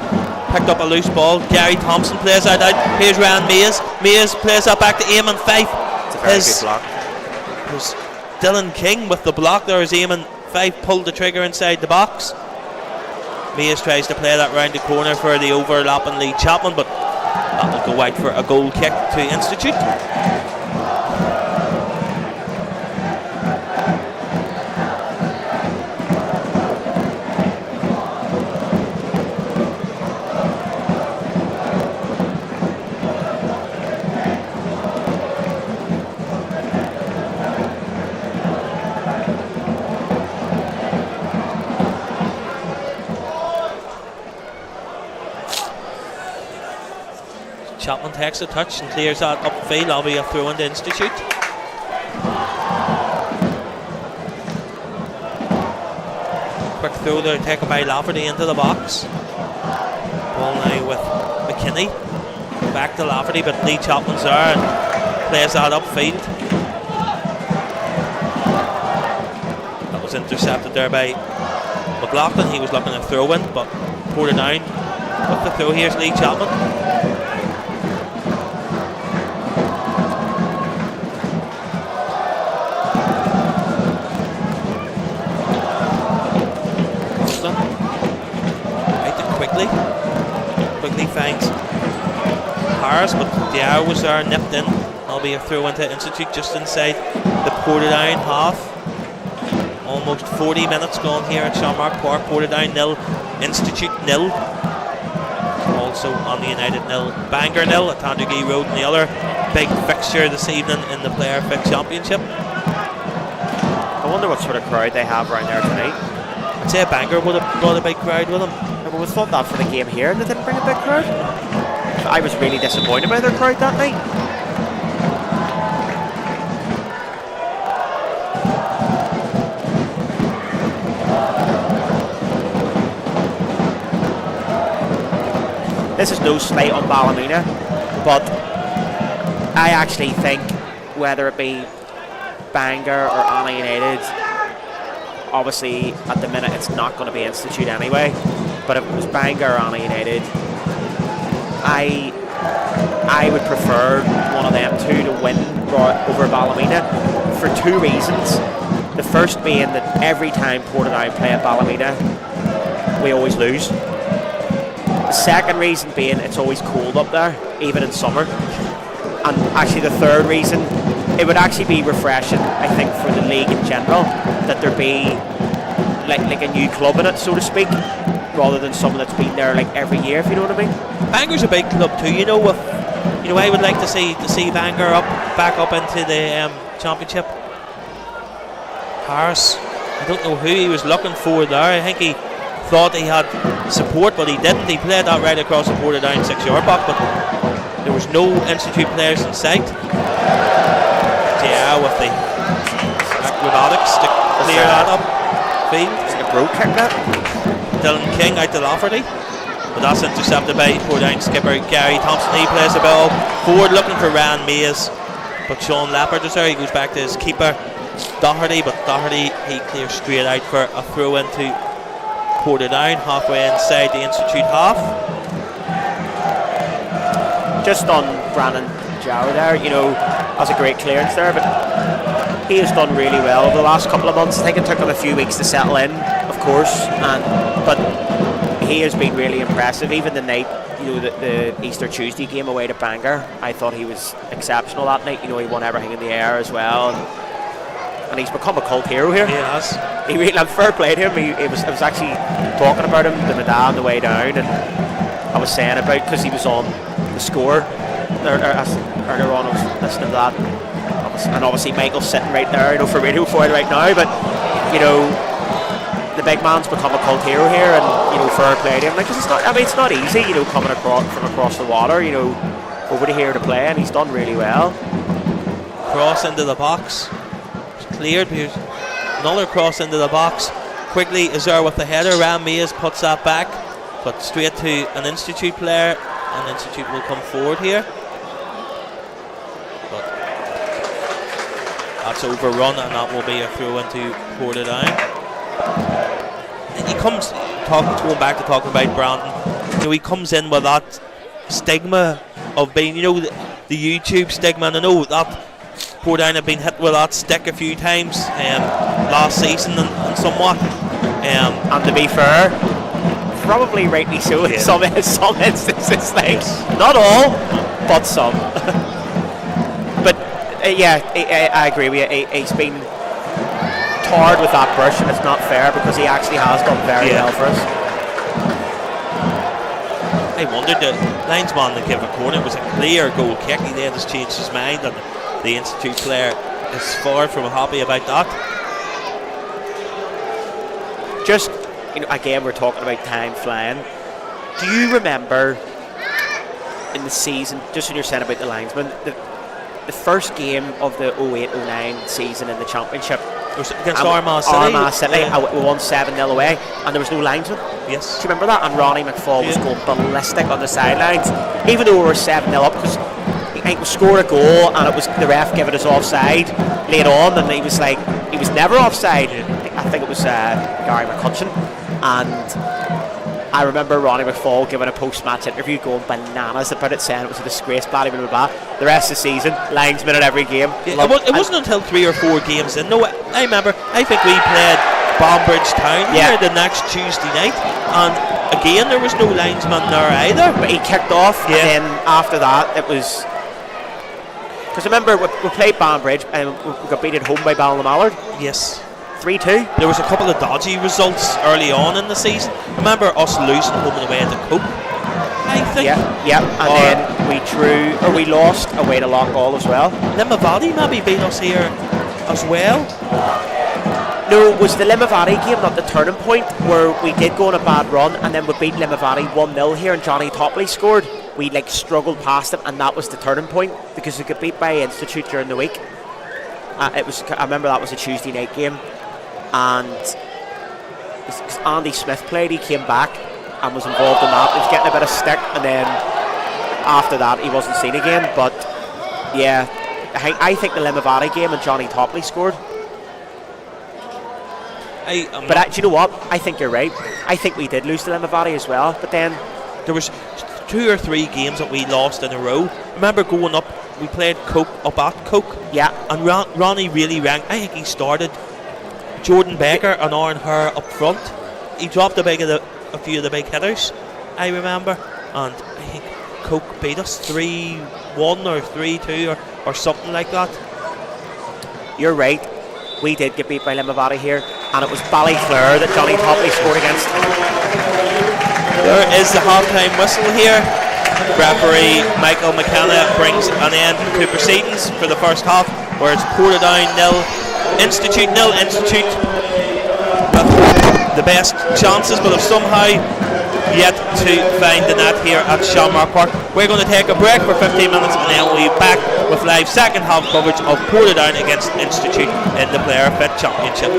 picked up a loose ball. Gary Thompson plays that out. Here's Ryan Mays. Mays plays that back to Eamon Fife.
It's a very good block.
There's Dylan King with the block there as Eamon Fife pulled the trigger inside the box. Mays tries to play that round the corner for the overlapping Lee Chapman, but that will go out for a goal kick to Institute. Chapman takes a touch and clears that upfield. That'll be a throw into Institute. Quick throw there taken by Lafferty into the box. Ball now with McKinney. Back to Lafferty, but Lee Chapman's there and plays that upfield. That was intercepted there by McLaughlin. He was looking to throw in, but Portadown with the throw. Here's Lee Chapman. Quickly finds Harris, but Diao was there, nipped in. That'll be a throw into Institute just inside the Portadown half. Almost 40 minutes gone here at Shamrock Park. Portadown 0, Institute 0. Also on the United 0, Bangor 0 at Tandragee Road, and the other big fixture this evening in the Player Fit Championship.
I wonder what sort of crowd they have around there tonight.
I'd say Bangor would have brought a big crowd with them.
We thought that for the game here, and they didn't bring a big crowd. I was really disappointed by their crowd that night. This is no slight on Ballymena, but I actually think whether it be Bangor or Anna United, obviously at the minute it's not going to be Institute anyway. But if it was Bangor or Anna United, I would prefer one of them two to win over Ballymena for two reasons. The first being that every time Portadown play at Ballymena, we always lose. The second reason being it's always cold up there, even in summer. And actually the third reason, it would actually be refreshing, I think, for the league in general, that there be like a new club in it, so to speak, rather than someone that's been there like every year, if you know what I mean.
Bangor's a big club too. I would like to see Bangor back up into the championship. Harris, I don't know who he was looking for there. I think he thought he had support, but he didn't. He played that right across the Portadown 6-yard box, but there was no Institute players in sight. Yeah, with the acrobatics to clear that up field.
It's like a bro kick that.
Dylan King out to Lafferty, but that's intercepted by Portadown skipper Gary Thompson. He plays the ball forward looking for Ryan Mays, but Sean Leppard is there. He goes back to his keeper Doherty, but Doherty he clears straight out for a throw into Portadown halfway inside the Institute half.
Just on Brandon Jow there, that's a great clearance there, but he has done really well over the last couple of months. I think it took him a few weeks to settle in, of course, but he has been really impressive. Even the night, the Easter Tuesday game away to Bangor, I thought he was exceptional that night. He won everything in the air as well, and he's become a cult hero here.
He has.
He really, and fair play to him. I was actually talking about him to my dad on the way down, and I was saying about, because he was on the score earlier on, I was listening to that, and obviously Michael's sitting right there, for radio for it right now, but the big man's become a cult hero here, and fair play to him. Because it's not easy, coming from across the water, over to here to play, and he's done really well.
Cross into the box, it's cleared. Here's another cross into the box. Quickly is there with the header. Ram Mays puts that back, but straight to an Institute player, and Institute will come forward here. But that's overrun, and that will be a throw into Portadown. He comes going back to talking about Brandon. He comes in with that stigma of being, the YouTube stigma, and I know that Portadown have been hit with that stick a few times last season and somewhat.
And to be fair, probably rightly so in some instances, not all, but some. But I agree with you. He's been tarred with that brush, and it's not fair, because he actually has done very well for us.
I wondered, the linesman to give a corner, it was a clear goal kick. He then has changed his mind, and the Institute player is far from happy about that.
Just, again, we're talking about time flying. Do you remember in the season, just when you're saying about the linesman, the first game of the 08-09 season in the championship?
It was against Armagh City.
Armagh City, we won 7-0 away, and there was no linesman.
Yes.
Do you remember that? And Ronnie McFall was going ballistic on the sidelines, even though we were 7-0 up, because I think we scored a goal, and it was the ref giving us offside late on, and he was never offside. I think it was Gary McCutcheon, and I remember Ronnie McFall giving a post-match interview going bananas about it, saying it was a disgrace, blah. The rest of the season, linesmen at every game.
It wasn't until 3 or 4 games in. No, I remember, I think we played Bombridge Town here the next Tuesday night, and again there was no linesman there either.
But he kicked off, and then after that it was... Because remember, we played Bombridge, and we got beat at home by Ballymallard.
Yes.
3-2.
There was a couple of dodgy results early on in the season. Remember us losing home and away at the Cope, I think.
Yeah. And then we lost away to Loughgall as well.
Limavady maybe beat us here as well.
No, was the Limavady game not the turning point where we did go on a bad run, and then we beat Limavady 1-0 here, and Johnny Topley scored? We struggled past them, and that was the turning point, because we got beat by Institute during the week. I remember that was a Tuesday night game, and Andy Smith played. He came back and was involved in that. He was getting a bit of stick, and then after that he wasn't seen again. But yeah, I think the Limavady game and Johnny Topley scored. Do you know what? I think you're right. I think we did lose to Limavady as well, but then
there was 2 or 3 games that we lost in a row. Remember going up we played Coke up at Coke.
Yeah.
And Ronnie really rang. I think he started Jordan Baker and Aaron Herr up front. He dropped a few of the big hitters, I remember, and I think Coke beat us 3-1 or 3-2 or something like that.
You're right. We did get beat by Limavady here, and it was Ballyclare that Johnny Topley scored against.
There is the half-time whistle here. Referee Michael McKenna brings an end to proceedings for the first half, where it's Portadown 0, Institute 0. Institute with the best chances, but have somehow yet to find the net here at Shamrock Park. We're going to take a break for 15 minutes, and then we'll be back with live second half coverage of Portadown against Institute in the Player Fit Championship.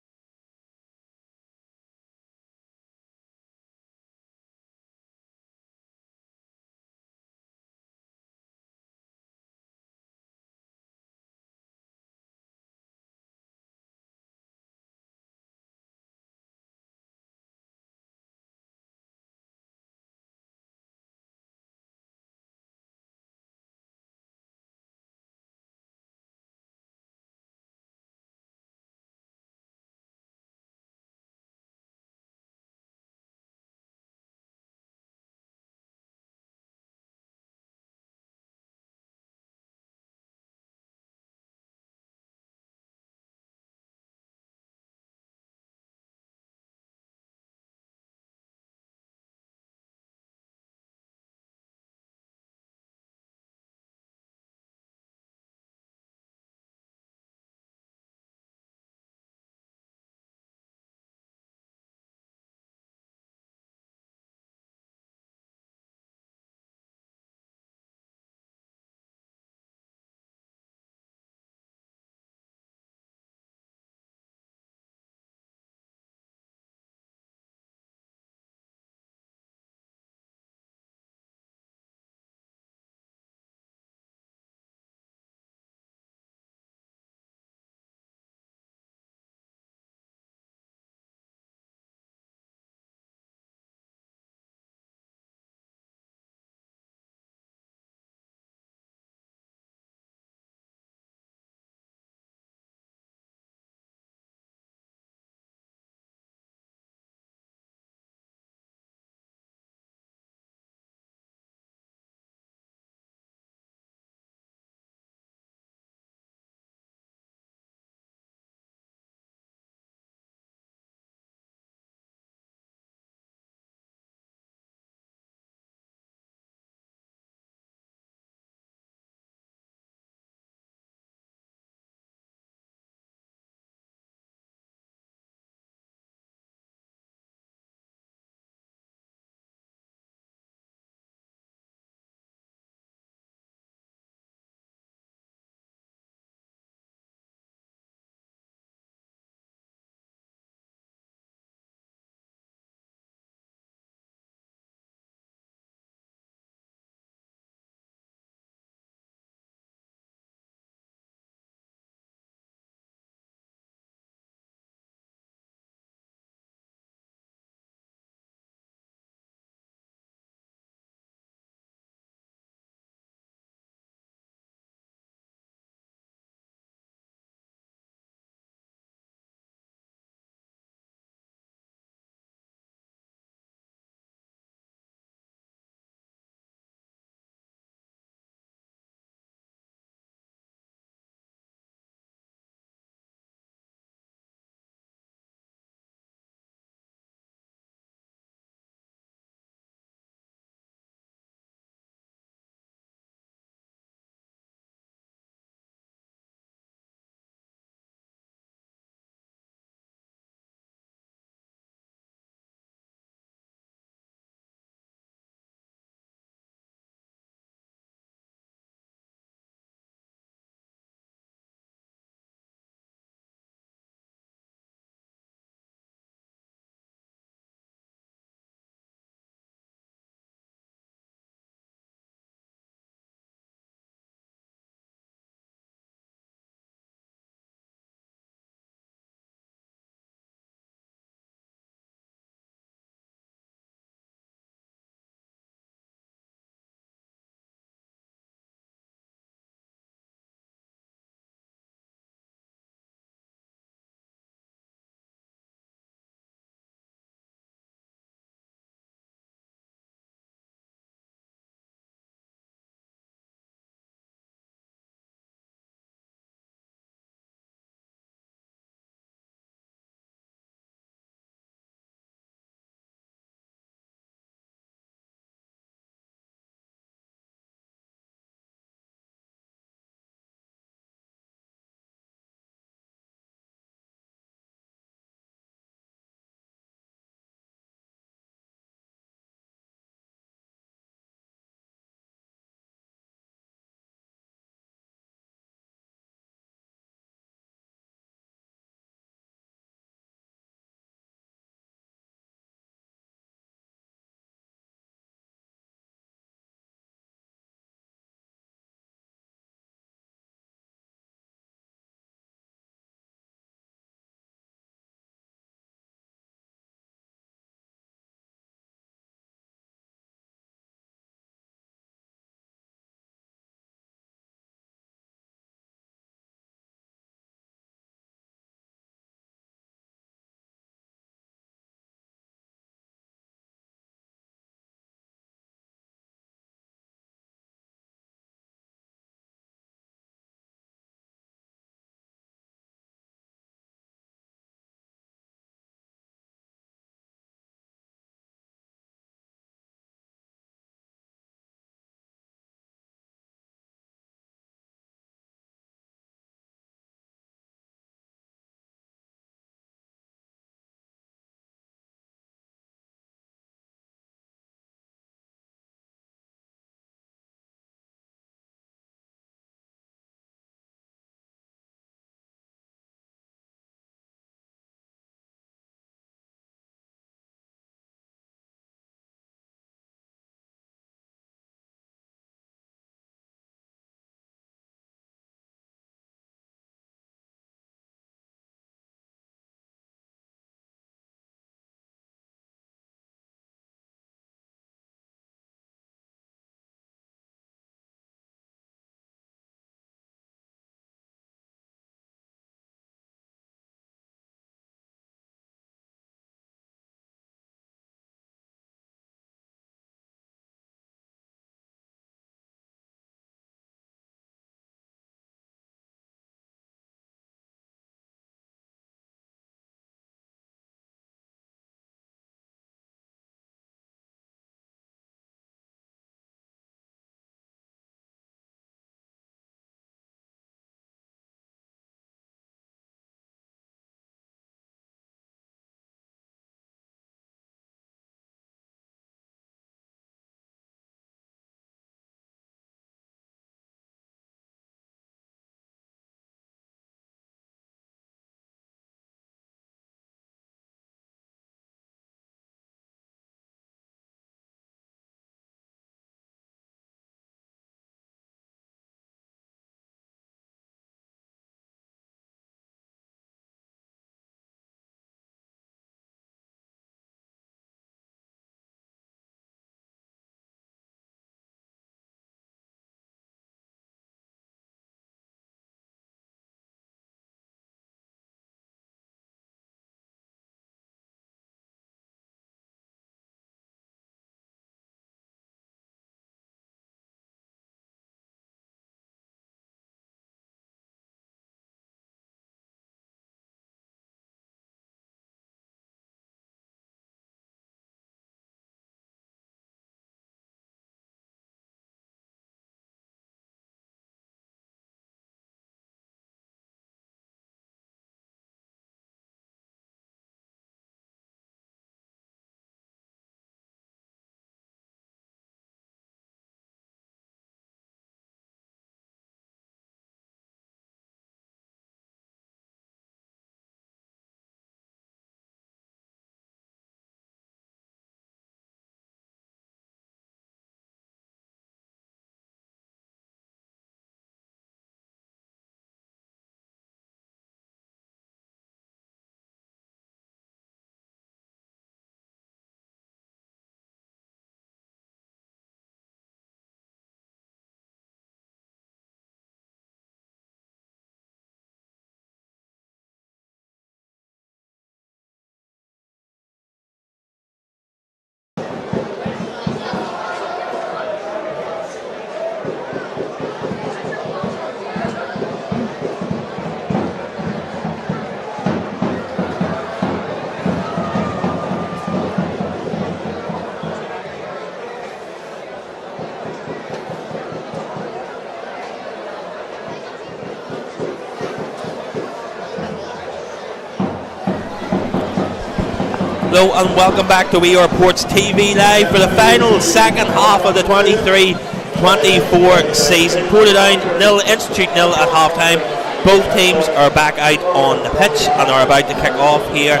Hello and welcome back to We Are Ports TV Live for the final second half of the 23-24 season. Portadown 0, Institute 0 at half time. Both teams are back out on the pitch and are about to kick off here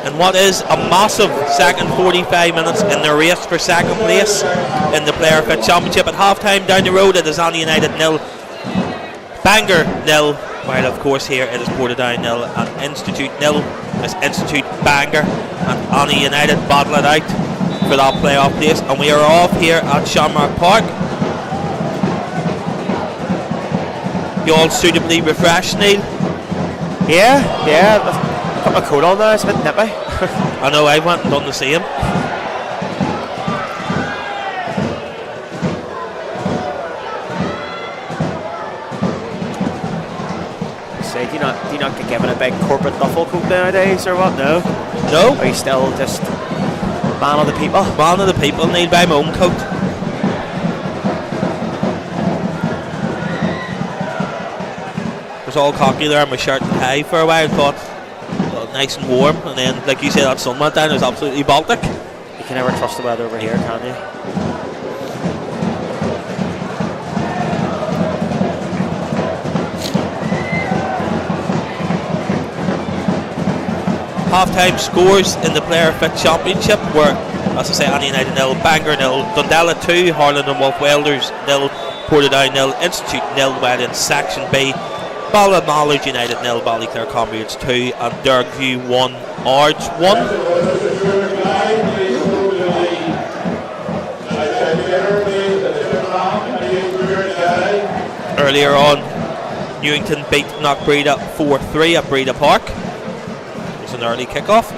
in what is a massive second 45 minutes in the race for second place in the Player Fit Championship. At half time down the road it is Annie United 0, Bangor 0, while of course here it is Portadown 0 and Institute 0. It's Institute, Bangor and Annie United battle it out for that playoff place, and we are off here at Shamrock Park. You all suitably refreshed, Neil?
Yeah, I've got my coat on now, it's a bit nippy.
I know, I went and done the same.
Do you not get given a big corporate duffel coat nowadays or what? No?
No?
Are you still just man of the people?
Man of the people, need buy my own coat. Was all cocky there in my shirt and tie for a while, thought well, nice and warm, and then like you said that sun went down, it was absolutely Baltic.
You can never trust the weather over here, can you?
Half-time scores in the Player Fit Championship were, as I say, Annie United 0, Bangor 0, Dundela 2, Harland and Wolf Welders 0, Portadown 0, Institute 0, while in Section B, Ballymallard United 0, Ballyclare Comrades 2, and Dergview 1, Ards 1. Earlier on, Newington beat Knockbreda 4-3 at Breda Park. An early kickoff.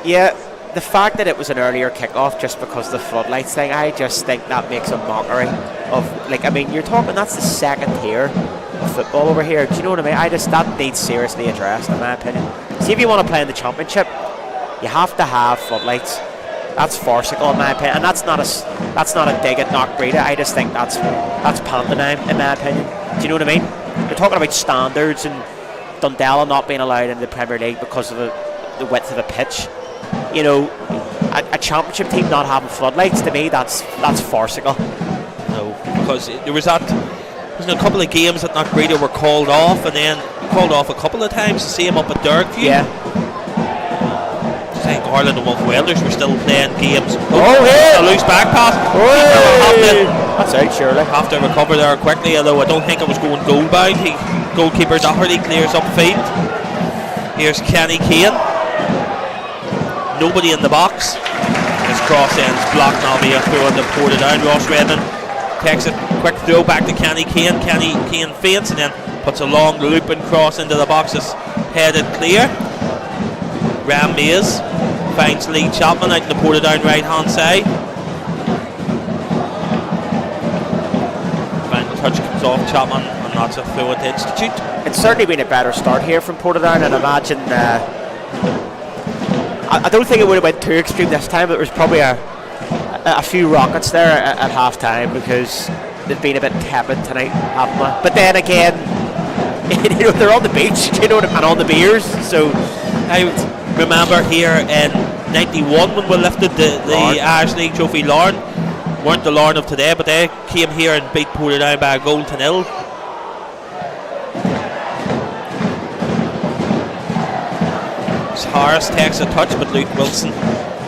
Yeah, the fact that it was an earlier kickoff just because of the floodlights thing, I just think that makes a mockery of, like, I mean, you're talking, that's the second tier of football over here. Do you know what I mean? That needs seriously addressed, in my opinion. See, if you want to play in the championship, you have to have floodlights. That's farcical, in my opinion, and that's not a dig at Knockbreda. I just think that's pantomime, in my opinion. Do you know what I mean? You're talking about standards and Dundela not being allowed in the Premier League because of the width of the pitch. You know, a championship team not having floodlights, to me, that's farcical.
No, because there was a couple of games that Knockbreda were called off, and then called off a couple of times. The same up at Dergview.
Yeah.
I think Ireland and Wolf Welders were still playing games.
Hey!
A loose back pass.
That's out, surely.
Have to recover there quickly, although I don't think it was going goal bound. Goalkeeper Doherty clears upfield. Here's Kenny Kane. Nobody in the box. His cross ends blocked, and I'll be through on the Portadown. Ross Redmond takes a quick throw back to Kenny Kane. Kenny Kane feints and then puts a long looping cross into the box. It's headed clear. Ram Mays finds Lee Chapman out in the Portadown right hand side. Final touch comes off Chapman, and that's a throw at Institute.
It's certainly been a better start here from Portadown, and imagine I don't think it would have went too extreme this time. There was probably a few rockets there at half time because they've been a bit tepid tonight, haven't they? But then again, you know, they're on the beach, you know, and on the beers, so
I remember here in 91 when we lifted the Irish League trophy. Larne weren't the Larne of today, but they came here and beat Portadown by a goal to nil. Harris takes a touch, but Luke Wilson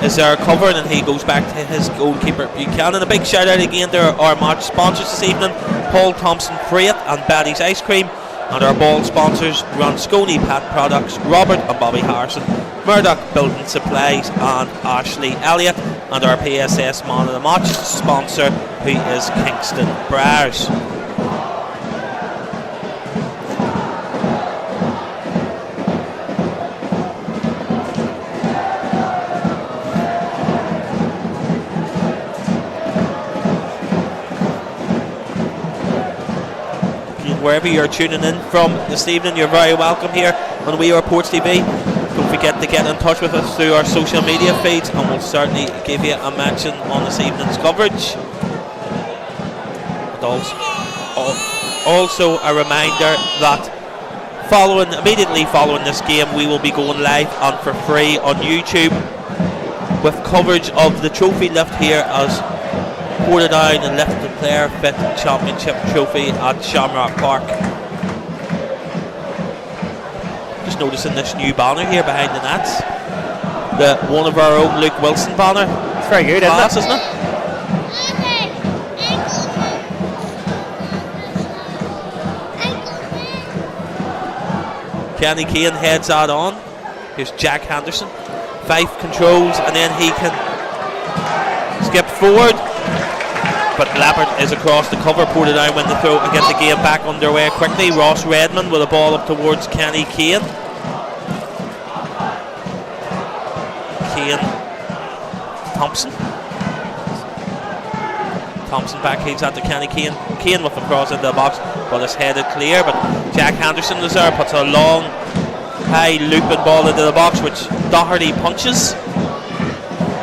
is there covering, and he goes back to his goalkeeper Buchanan. A big shout out again to our match sponsors this evening: Paul Thompson Freight and Betty's Ice Cream, and our ball sponsors Ransconi Pet Products, Robert and Bobby Harrison, Murdoch Building Supplies and Ashley Elliott, and our PSS man of the match sponsor, who is Kingston Briars. Wherever you're tuning in from this evening, you're very welcome here on We Are Ports TV. Don't forget to get in touch with us through our social media feeds, and we'll certainly give you a mention on this evening's coverage. And also a reminder that immediately following this game, we will be going live and for free on YouTube with coverage of the trophy lift here as Portadown and lift the Player Fit Championship trophy at Shamrock Park. Just noticing this new banner here behind the nets, one of our own Luke Wilson banner.
It's very good, isn't it?
Kenny Kane heads that on. Here's Jack Henderson. Fife controls, and then he can skip forward. But Lappert is across the cover. Portadown win the throw and get the game back underway quickly. Ross Redmond with a ball up towards Kenny Kane. Thompson backheads out to Kenny Kane. Kane with the cross into the box, but it's headed clear. But Jack Henderson is there, puts a long, high looping ball into the box, which Doherty punches.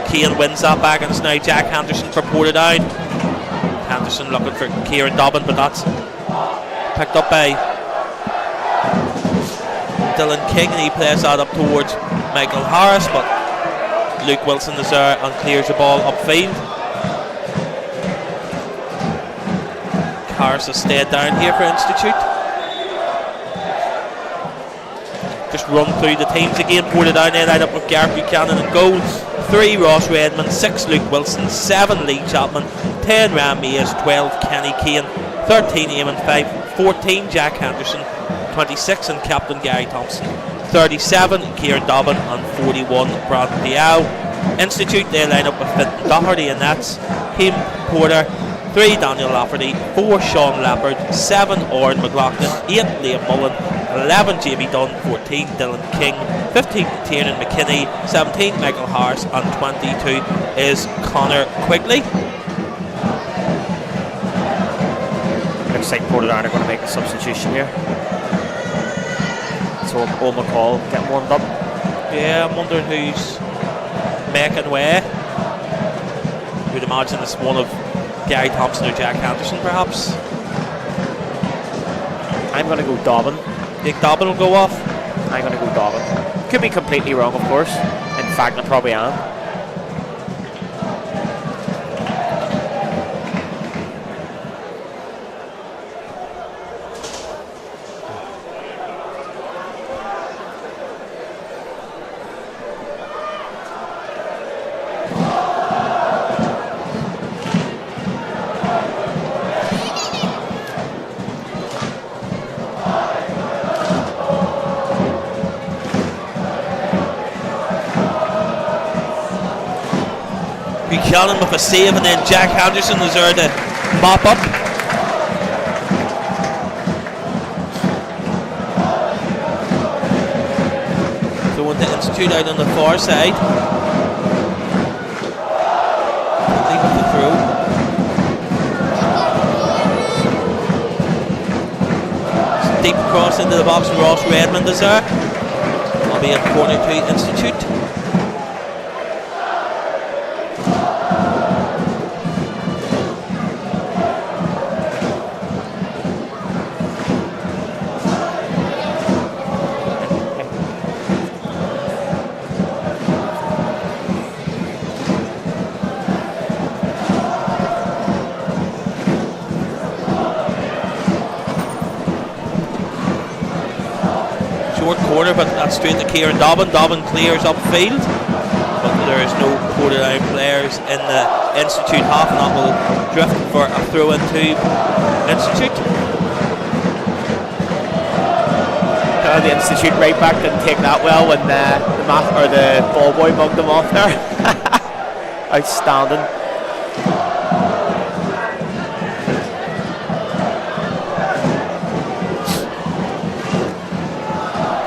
Kane wins that back, and it's now Jack Henderson for Portadown. Henderson looking for Kieran Dobbin, but that's picked up by Dylan King, and he plays that up towards Michael Harris, but Luke Wilson is there and clears the ball upfield. Harris has stayed down here for Institute. Just run through the teams again. Portadown then line up with Gareth Buchanan in goal. 3 Ross Redmond, 6 Luke Wilson, 7 Lee Chapman, 10 Ryan Mays, 12 Kenny Kane, 13 Eamon Fife, 14 Jack Henderson, 26 and Captain Gary Thompson, 37 Kieran Dobbin, and 41 Brandon Diao. Institute they line up with Fintan Doherty and that's Haim Porter, 3 Daniel Lafferty, 4 Sean Lappard, 7 Oren McLaughlin, 8 Liam Mullen, 11 Jamie Dunn, 14 Dylan King, 15 Tiernan McKinney, 17 Michael Harris, and 22 is Connor Quigley.
Looks like Portadown are going to make a substitution here. So Old McCall getting warmed up.
Yeah, I'm wondering who's making way. You'd imagine it's one of Gary Thompson or Jack Henderson, perhaps.
I'm going to go Dobbin.
Think Dobbin will go off?
I'm going to go Dobbin. Could be completely wrong, of course. In fact, I probably am.
Buchanan with a save, and then Jack Henderson is there to mop up. Throwing the Institute out on the far side. Leave with the throw. Deep cross into the box, and Ross Redmond is there. That'll be a corner to Institute. Corner, but that's straight to Kieran Dobbin. Dobbin clears upfield, but there is no Portadown players in the Institute half, and that will drift for a throw into Institute.
The Institute right back didn't take that well when the ball boy mugged them off there. Outstanding.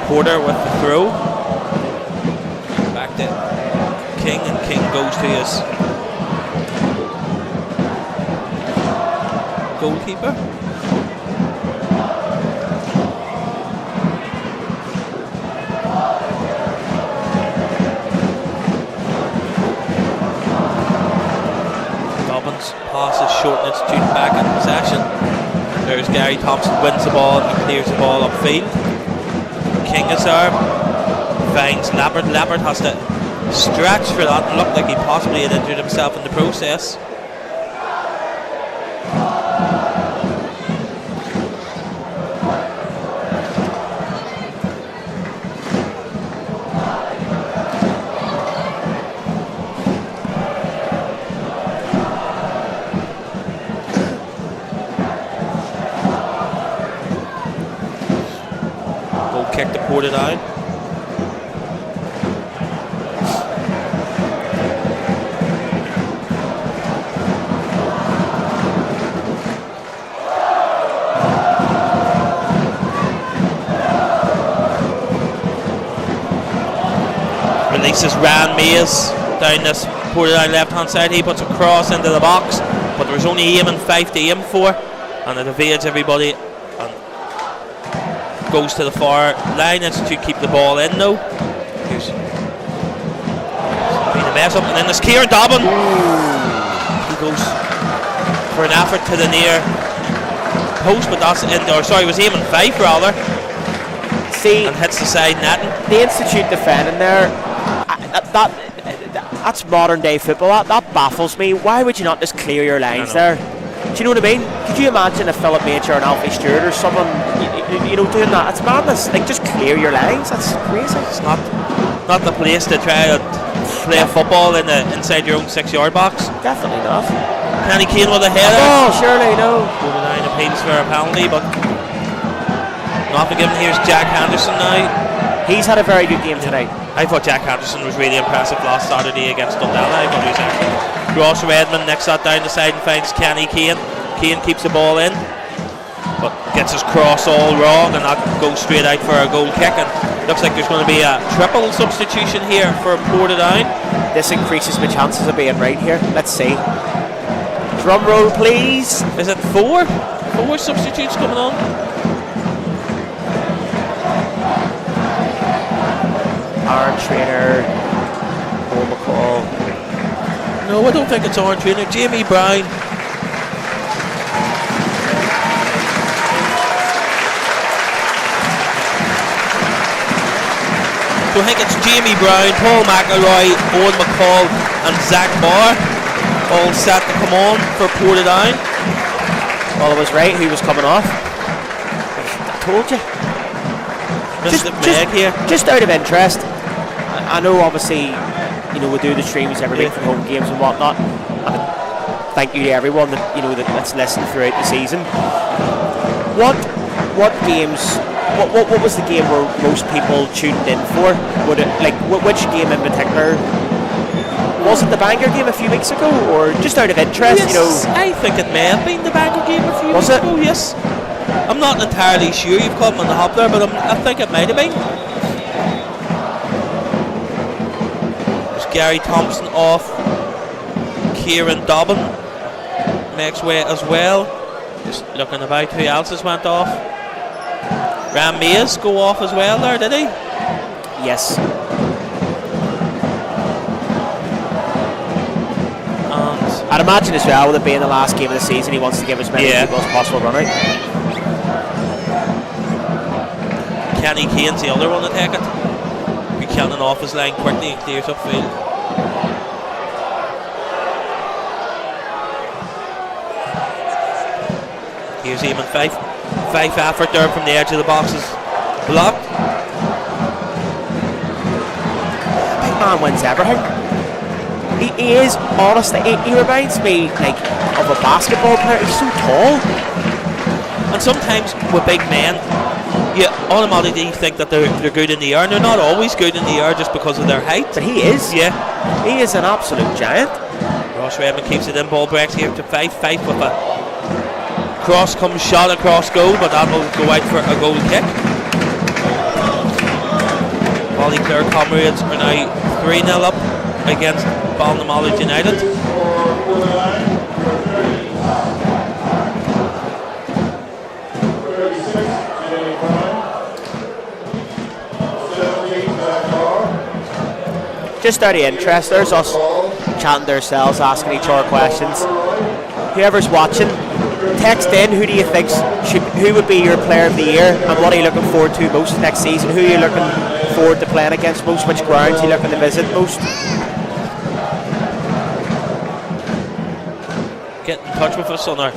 Porter with the throw. Back to King, and King goes to his goalkeeper. Dobbins passes short and institute back in possession. There's Gary Thompson, wins the ball and clears the ball upfield. King is there, finds Lappert. Lappert has to stretch for that and looked like he possibly had injured himself in the process. Kick to Portadown. Releases Ryan Mays down this Portadown left hand side. He puts a cross into the box, but there was only aiming 5 to aim for, and it evades everybody. Goes to the far line. Institute keep the ball in though. Here's been a mess up, and then there's Kieran Dobbin. He goes for an effort to the near post, but that's in, or sorry, was aiming 5 rather.
See,
and hits the side netting.
The Institute defending there, that's modern day football. That baffles me. Why would you not just clear your lines there? Do you know what I mean? Could you imagine if Philip Major and Alfie Stewart or someone, you know, doing that? It's madness. Like, just clear your lines. That's crazy.
It's not the place to try to play football in inside your own 6-yard box.
Definitely not.
Kenny Kane with a header.
Oh, surely no.
Portadown appeals for a penalty, but not forgiven. Here's Jack Henderson now.
He's had a very good game tonight.
I thought Jack Henderson was really impressive last Saturday against Dundalk. I thought he was excellent. Ross Redmond nicks that down the side and finds Kenny Kane. Kane keeps the ball in, but gets his cross all wrong, and that goes straight out for a goal kick. And looks like there's going to be a triple substitution here for Portadown.
This increases my chances of being right here. Let's see. Drum roll, please.
Is it 4? 4 substitutes coming on?
Aaron Trainer, Paul McCall.
No, I don't think it's Aaron Trainer. Jamie Brown. So I think it's Jamie Brown, Paul McElroy, Owen McCall and Zach Barr all set to come on for Portadown.
Well, I was right, who was coming off. I told you. Just out of interest, I know obviously, you know, we do the streams every week from home games and whatnot, and thank you to everyone that's listened throughout the season. What games? What was the game where most people tuned in for? Would it, like, which game in particular? Was it the Bangor game a few weeks ago, or just out of interest?
Yes,
you know,
I think it may have been the Bangor game a few weeks ago. Yes, I'm not entirely sure. You've caught me on the hop there, but I think it might have been. There's Gary Thompson off. Kieran Dobbin makes way as well. Just looking about who else has went off. Ram Mays go off as well there, did he?
Yes. And I'd imagine as well, with it being the last game of the season, he wants to give as many people as possible run out. Kenny
Kane's the other one to take it. Buchanan off his line quickly and clears upfield. Here's Eamon Fife effort there from the edge of the boxes. Blocked.
Big man wins everything. He is, honestly, he reminds me like of a basketball player. He's so tall.
And sometimes with big men, you automatically think that they're good in the air, and they're not always good in the air just because of their height.
But he is.
Yeah.
He is an absolute giant.
Ross Redmond keeps it in, ball breaks here to Fife with a cross comes shot across goal, but that will go out for a goal kick. Ballyclare Comrades are now 3-0 up against Ballinamallard United. Just out of interest, there's us
chatting to ourselves, asking each other questions. Whoever's watching, text in who do you think who would be your player of the year, and what are you looking forward to most next season? Who are you looking forward to playing against most? Which grounds are you looking to visit most?
Get in touch with us on our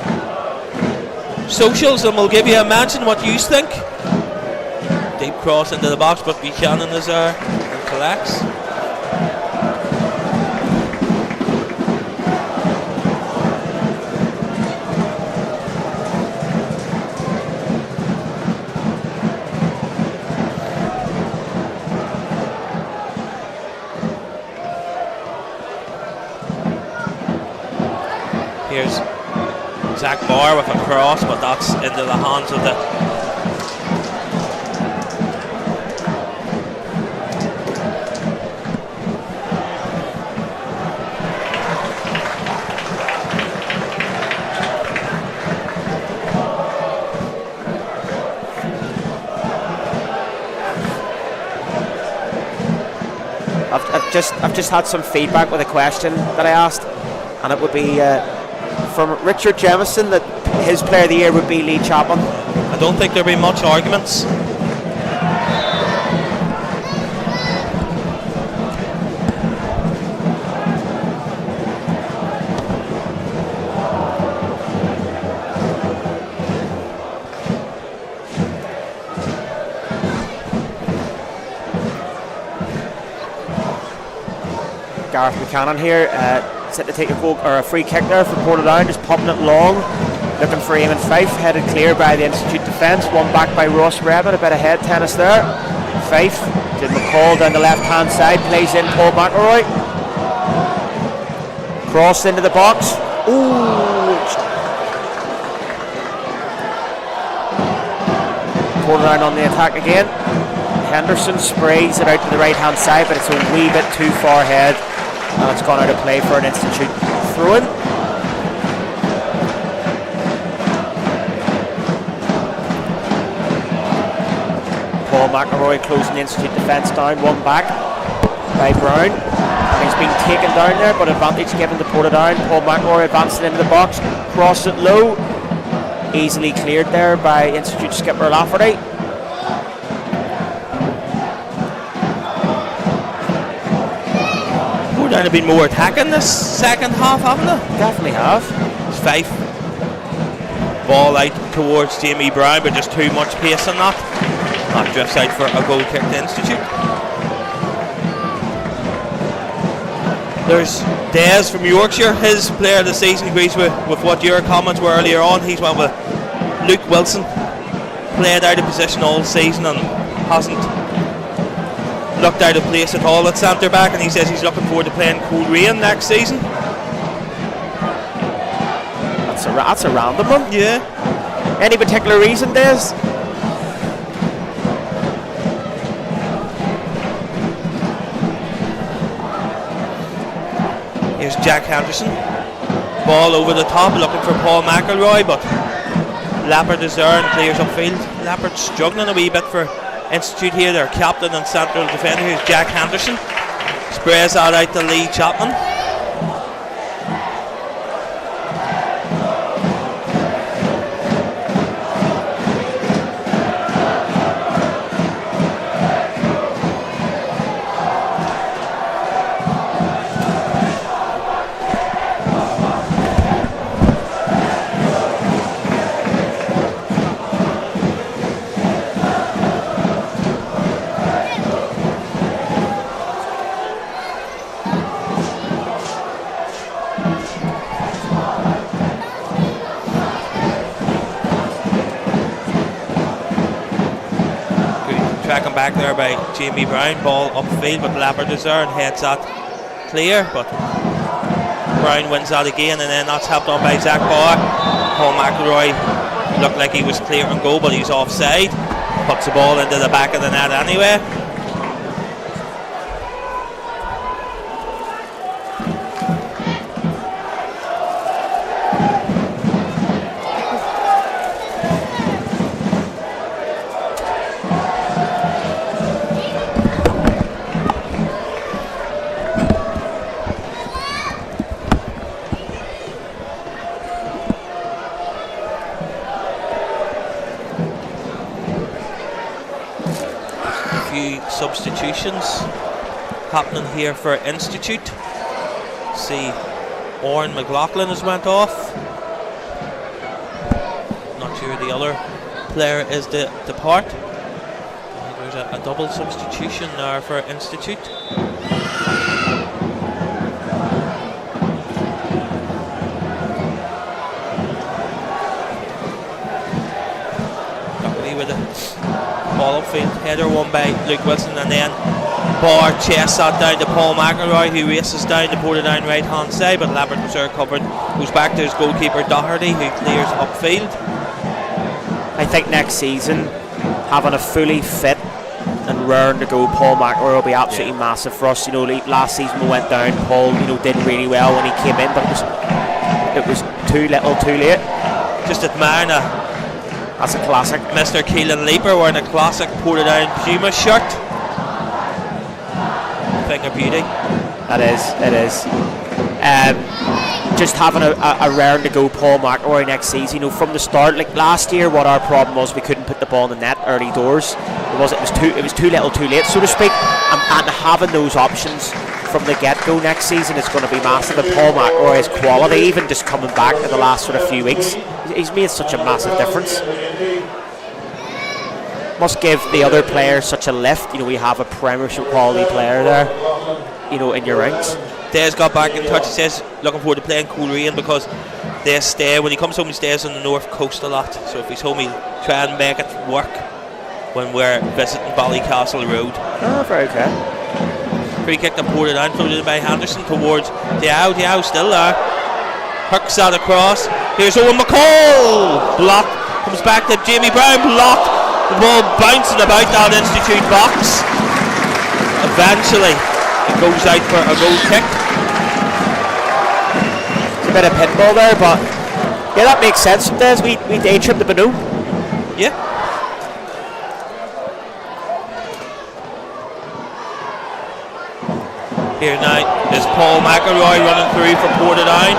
socials and we'll give you a mention what you think. Deep cross into the box, but Buchanan is there and collects. Here's Zach Barr with a cross, but that's into the hands of the
I've just had some feedback with a question that I asked, and it would be from Richard Jemison that his player of the year would be Lee Chapman.
I don't think there'll be much arguments.
Gareth Buchanan here, set to take a goal or a free kick there for Portadown, just popping it long, looking for Eamon Fife, headed clear by the Institute defence, won back by Ross Rebin, a bit of head tennis there. Fife to McCall down the left hand side, plays in Paul McElroy, cross into the box. Ooh! Portadown on the attack again. Henderson sprays it out to the right hand side, but it's a wee bit too far ahead. And it's gone out of play for an Institute throw-in. Paul McElroy closing the Institute defence down, one back by Brown. And he's been taken down there, but advantage given to Portadown. Paul McElroy advancing into the box, cross it low. Easily cleared there by Institute skipper Lafferty.
Portadown have been more attacking this second half, haven't they?
Definitely have.
It's Fife. Ball out towards Jamie Brown, but just too much pace on that. That drifts out for a goal kick to Institute. There's Des from Yorkshire. His player of the season agrees with what your comments were earlier on. He's went with Luke Wilson. Played out of position all season and hasn't looked out of place at all at centre back, and he says he's looking forward to playing Coleraine next season.
That's a random one.
Yeah.
Any particular reason, Des?
Here's Jack Henderson. Ball over the top, looking for Paul McElroy, but Lappert is there and clears upfield. Lappert's struggling a wee bit for Institute here. Their captain and central defender. Here's Jack Henderson. Sprays that out to Lee Chapman. Back there by Jamie Brown, ball upfield, but Lappert is there and heads that clear, but Brown wins that again, and then that's helped on by Zach Barr. Paul McElroy looked like he was clear and goal, but he's offside. Puts the ball into the back of the net anyway. substitutions happening here for Institute. See, Oren McLaughlin has went off. Not sure the other player is to depart. There's a double substitution there for Institute. With a ball upfield, header won by Luke Wilson, and then Barr chest that down to Paul McElroy, who races down the Portadown right hand side, but Lambert was there covered, goes back to his goalkeeper Doherty, who clears upfield.
I think next season having a fully fit and raring to go Paul McElroy will be absolutely massive for us. You know, last season we went down, Paul, you know, did really well when he came in, but it was too little too late.
Just admiring
that's a classic.
Mr. Keelan Leaper wearing a classic Portadown Puma shirt. Thing of beauty.
It is. Just having a raring to go Paul McElroy next season. You know, from the start, like last year, what our problem was, we couldn't put the ball in the net early doors. It was too little, too late, so to speak. And having those options from the get-go next season is going to be massive. And Paul McElroy's quality, even just coming back in the last sort of few weeks, he's made such a massive difference. Must give the other players such a lift. You know, we have a Premiership quality player there, you know, in your ranks.
Des got back in touch. He says looking forward to playing Coleraine because they stay, when he comes home he stays on the north coast a lot, so if he's home he'll try and make it work when we're visiting Ballycastle Road.
Oh, very okay.
Free kick to Portadown, floated by Henderson towards Diao. Diao still there, hooks that across. Here's Owen McCall, blocked, comes back to Jamie Brown, blocked. The ball bouncing about that Institute box. Eventually it goes out for a goal kick.
It's a bit of pinball there, but yeah, that makes sense. Sometimes we day trip the Banu.
Yeah. Here now is Paul McElroy running through for Portadown.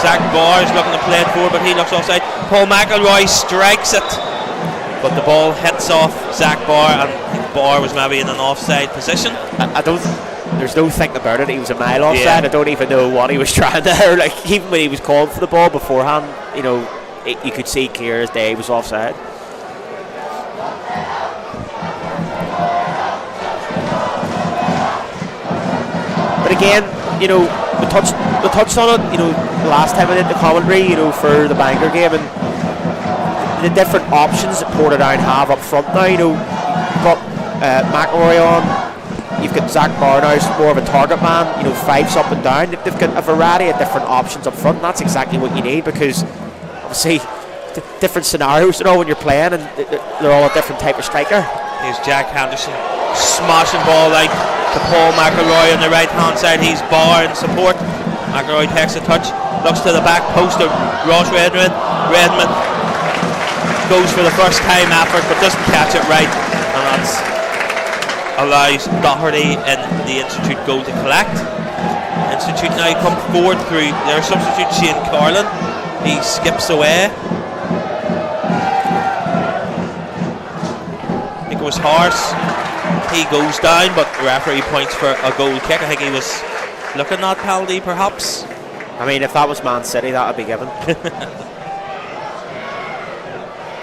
Zach Barr is looking to play it forward, but he looks offside. Paul McElroy strikes it, but the ball hits off Zach Barr, and Barr was maybe in an offside position.
There's no thinking about it. He was a mile offside.
Yeah.
I don't even know what he was trying to. Like, even when he was calling for the ball beforehand, you know, you could see clear as day he was offside. But again, you know, we touched on it, you know, last time I did the commentary, you know, for the Bangor game, and the different options that Portadown have up front now. You know, you've got McElroy on. You've got Zach Barr now, who's more of a target man, you know, fives up and down. They've got a variety of different options up front, and that's exactly what you need, because obviously different scenarios, you know, when you're playing, and they're all a different type of striker.
Here's Jack Henderson smashing ball out to Paul McElroy on the right hand side. He's Barr in support. McElroy takes a touch, looks to the back post of Ross Redmond. Redmond goes for the first time effort but doesn't catch it right, and that's allows Doherty in the Institute goal to collect. Institute now come forward through their substitute Shane Carlin. He skips away. I think it was Horse. He goes down, but the referee points for a goal kick. I think he was looking at penalty perhaps.
I mean, if that was Man City, that would be given.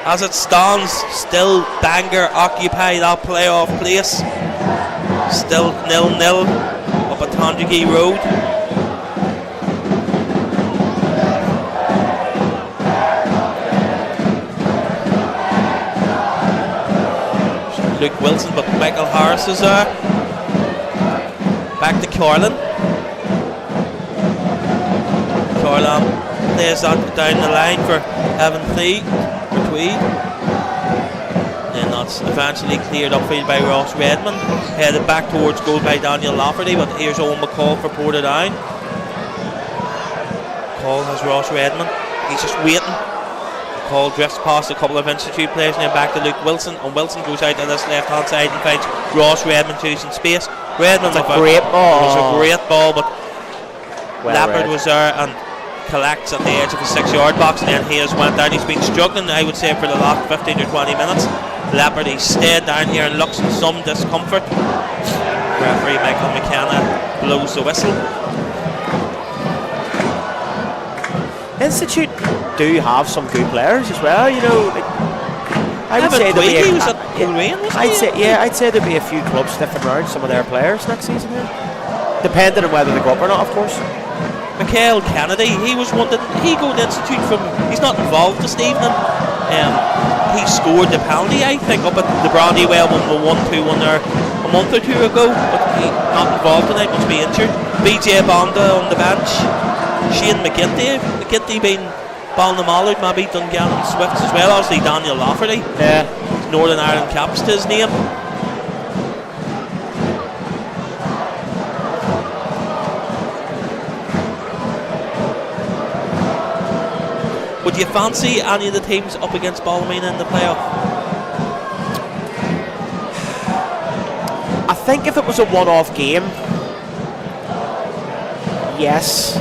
As it stands, still Bangor occupy that playoff place. Still 0-0 up at Tandragee Road. Luke Wilson, but Michael Harris is there. Back to Carlin. Carlin plays that down the line for Evan Thee. And that's eventually cleared upfield by Ross Redmond, headed back towards goal by Daniel Lafferty, but here's Owen McCall for Portadown. McCall has Ross Redmond, he's just waiting. McCall drifts past a couple of Institute players and then back to Luke Wilson, and Wilson goes out to this left hand side and finds Ross Redmond who's in space. Redmond's
a great ball.
It was a great ball, but
well
Lappard was there and collects at the edge of the 6-yard box, and then he has went down. He's been struggling, I would say, for the last 15 or 20 minutes. Leopard. He stayed down here and looks in some discomfort. Referee Michael McKenna blows the whistle.
Institute do have some good players as well, you know. I would say I'd say there'd be a few clubs sniffing around some of their players next season here, depending on whether they go up or not, of course.
Michael Kennedy, he was one that he go to Institute from. He's not involved this evening. He scored the penalty, I think, up at the Brandywell when we won 2-1 there a month or two ago. But he's not involved tonight, must be injured. BJ Bonda on the bench. Shane McGinty being Ballinamallard, maybe Dungannon Swifts as well. Obviously Daniel Lafferty.
Yeah.
Northern Ireland caps to his name. Would you fancy any of the teams up against Ballymena in the playoff?
I think if it was a one-off game, yes.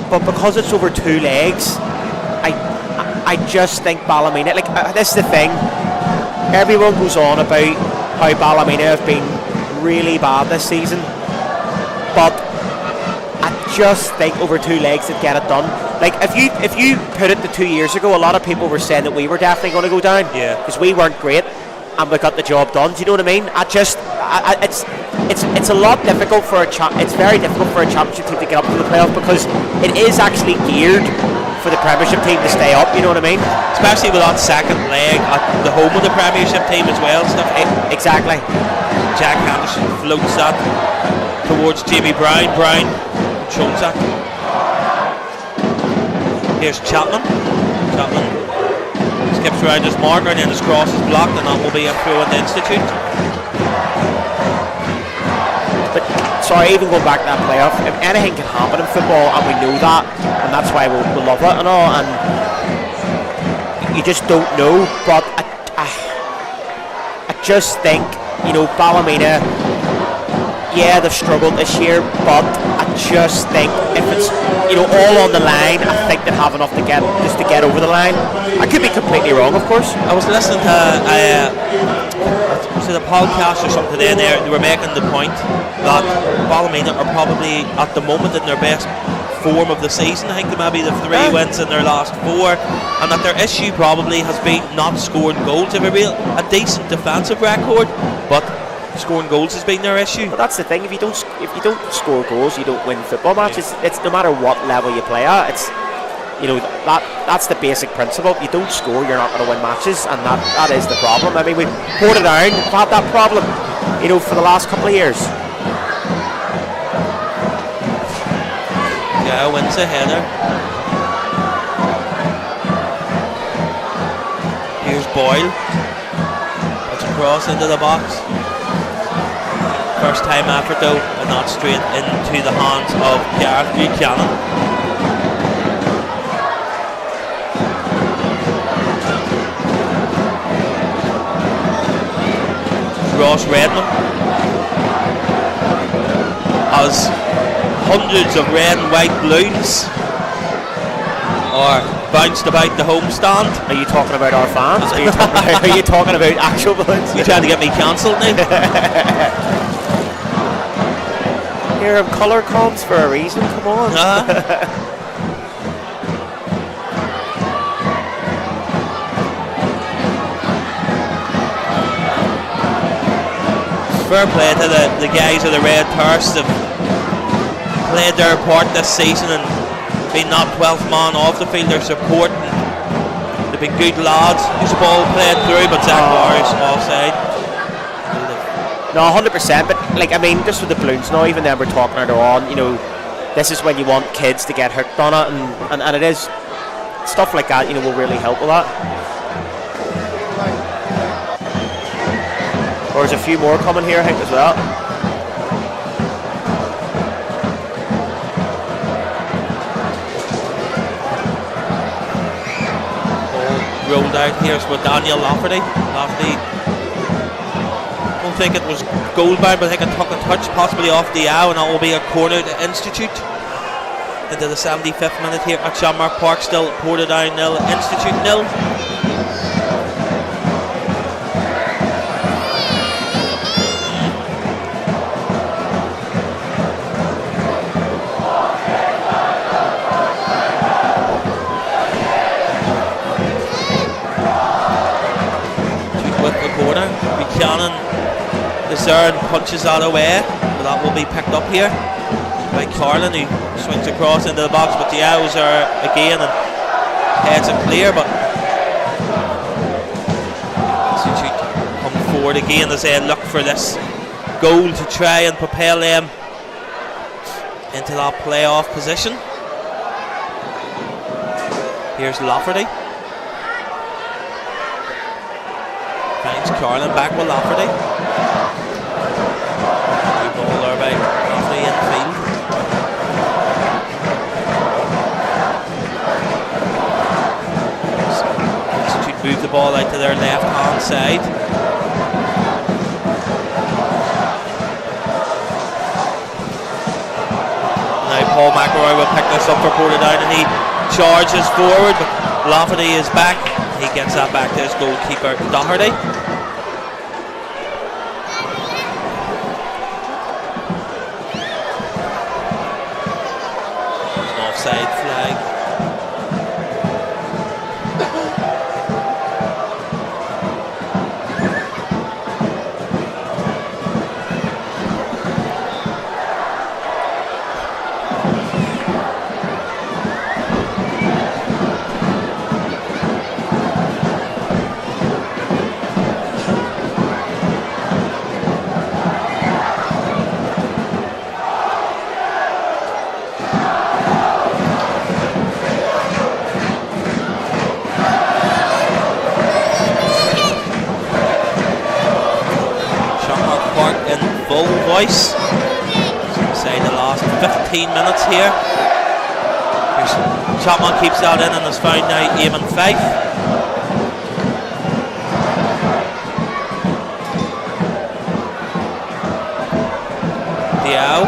But because it's over 2 legs, I just think Ballymena, this is the thing, everyone goes on about how Ballymena have been really bad this season, but I just think over 2 legs they'd get it done. Like if you put it to 2 years ago, a lot of people were saying that we were definitely going to go down, because we weren't great and we got the job done. Do you know what I mean? It's a lot difficult for it's very difficult for a championship team to get up to the playoff, because it is actually geared for the Premiership team to stay up. You know what I mean?
Especially with that second leg at the home of the Premiership team as well. Stuff.
Exactly.
Jack Henderson floats that towards Jamie Brown. Brown shows that. Here's Chapman. Chapman skips around his marker and then his cross is blocked, and that will be a throw at the Institute.
But sorry, even going back to that playoff, if anything can happen in football, and we know that, and that's why we love it and all, and you just don't know. But I just think, you know, Ballymena, yeah, they've struggled this year, but I just think if it's, you know, all on the line, I think they have enough to get over the line. I could be completely wrong, of course.
I was listening to the podcast or something today, and they were making the point that Ballymena are probably at the moment in their best form of the season. I think they maybe the 3 wins in their last 4, and that their issue probably has been not scoring goals. They have a decent defensive record, but scoring goals has been their issue.
But that's the thing. If you don't score goals, you don't win football matches. It's no matter what level you play at. It's, you know, that's the basic principle. If you don't score, you're not going to win matches, and that is the problem. I mean, we Portadown have had that problem, you know, for the last couple of years.
Yeah, wins a header. Here's Boyle. It's across into the box. First time effort though, and not straight into the hands of Gareth Buchanan. Ross Redmond as hundreds of red and white balloons are bounced about the home stand.
Are you talking about our fans? Are you talking about actual balloons?
You trying to get me cancelled now?
Here, colour comes for a reason. Come on.
Fair play to the guys of the Red Turfs. They've played their part this season and been not 12th man off the field. They're supporting. They've been good lads. Who's the ball played through, but Zach Barry's offside.
No, 100%. But like, I mean, just with the balloons now, even then we're talking earlier on. You know, this is when you want kids to get hooked on it, and it is stuff like that. You know, will really help with that. Or there's a few more coming here, I think, as well.
Rolled out here with Daniel Lafferty. I don't think it was goal bound, but I think it took a touch possibly off the eye, and that will be a corner to Institute. Into the 75th minute here at Shamrock Park. Still Portadown 0, Institute 0. Buchanan is there and punches that away, but that will be picked up here by Carlin, who swings across into the box, but Diao's there again and heads it clear, but Institute come forward again as they look for this goal to try and propel them into that playoff position. Here's Lafferty. Finds Carlin, back with Lafferty. Good ball there by Lafferty in field. Institute move the ball out to their left hand side. Now Paul McElroy will pick this up for Portadown, and he charges forward, but Lafferty is back. He gets that back to his goalkeeper Doherty. There's an offside flag. Voice. Say the last 15 minutes here. Chapman keeps that in and has found now Eamon Fife. Diao.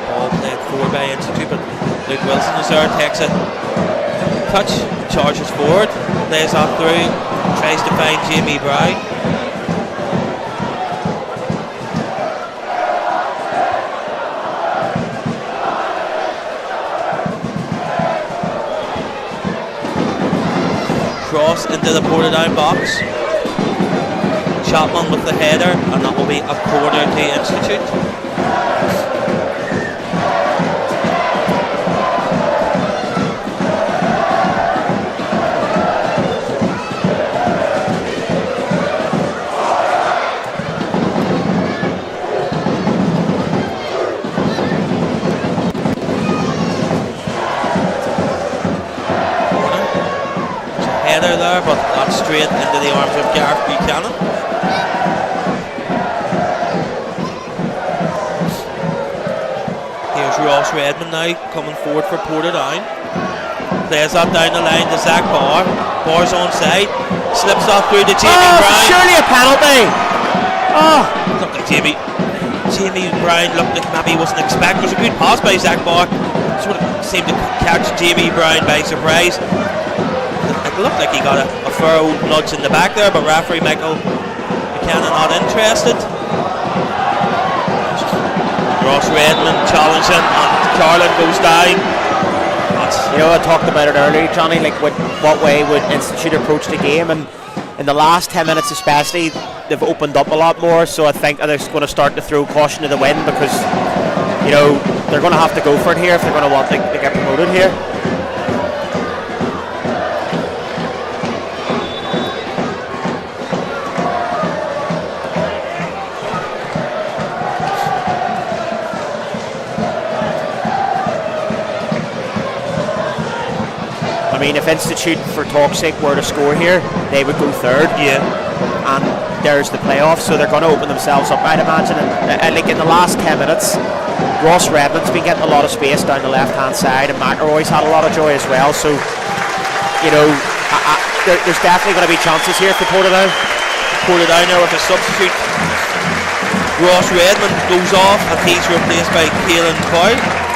Ball played forward by Institute, but Luke Wilson is there, takes a touch, charges forward. Plays that through, tries to find Jamie Brown. Cross into the Portadown box. Chapman with the header, and that will be a corner to Institute. There, but not straight into the arms of Gareth Buchanan. Here's Ross Redmond now coming forward for Portadown. Plays that down the line to Zach Barr. Barr's onside, slips that through to Jamie Brown.
Surely a penalty.
Looked like Jamie Brown looked like maybe he wasn't expecting. It was a good pass by Zach Barr. Sort of seemed to catch Jamie Brown by surprise. It looked like he got a fair old nudge in the back there, but referee Michael Buchanan not interested. Ross Redmond challenging, and Carlin goes down.
You know, I talked about it earlier, Johnny, like what way would Institute approach the game, and in the last 10 minutes especially, they've opened up a lot more, so I think they're going to start to throw caution to the wind, because, you know, they're going to have to go for it here if they're going to want to get promoted here. I mean, if Institute, for talk's sake, were to score here, they would go third.
Yeah.
And there's the playoffs, so they're going to open themselves up, I'd imagine. And like in the last 10 minutes, Ross Redmond's been getting a lot of space down the left-hand side, and McElroy's had a lot of joy as well. So, you know, there's definitely going to be chances here for Portadown.
Portadown now with a substitute. Ross Redmond goes off, and he's replaced by Caelan Coyle.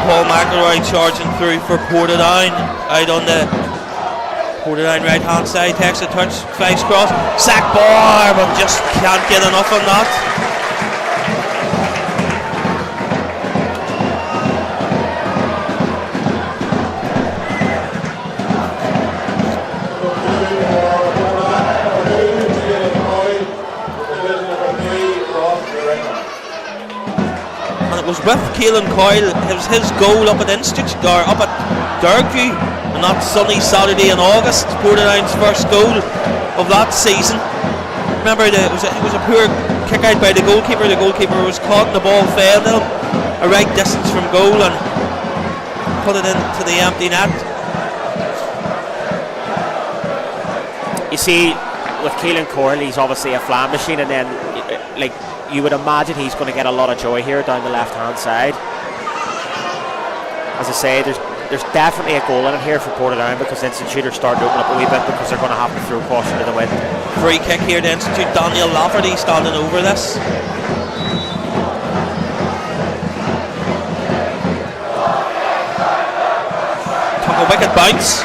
Paul McElroy charging through for Portadown out on the Portadown right hand side, takes a touch, Fives cross, sack bar, but just can't get enough on that. And it was with Keelan Coyle, it was his goal up at up at Dergview on that sunny Saturday in August, Portadown's first goal of that season. Remember, it was a poor kick out by the goalkeeper. The goalkeeper was caught and the ball fell to him a right distance from goal and put it into the empty net.
You see, with Keelan Coyle, he's obviously a flam machine, and then like you would imagine he's going to get a lot of joy here down the left hand side. As I say, there's definitely a goal in it here for Portadown, because Institute are starting to open up a wee bit, because they're going to have to throw caution to the wind.
Free kick here to Institute. Daniel Lafferty standing over this. Took a wicked bounce.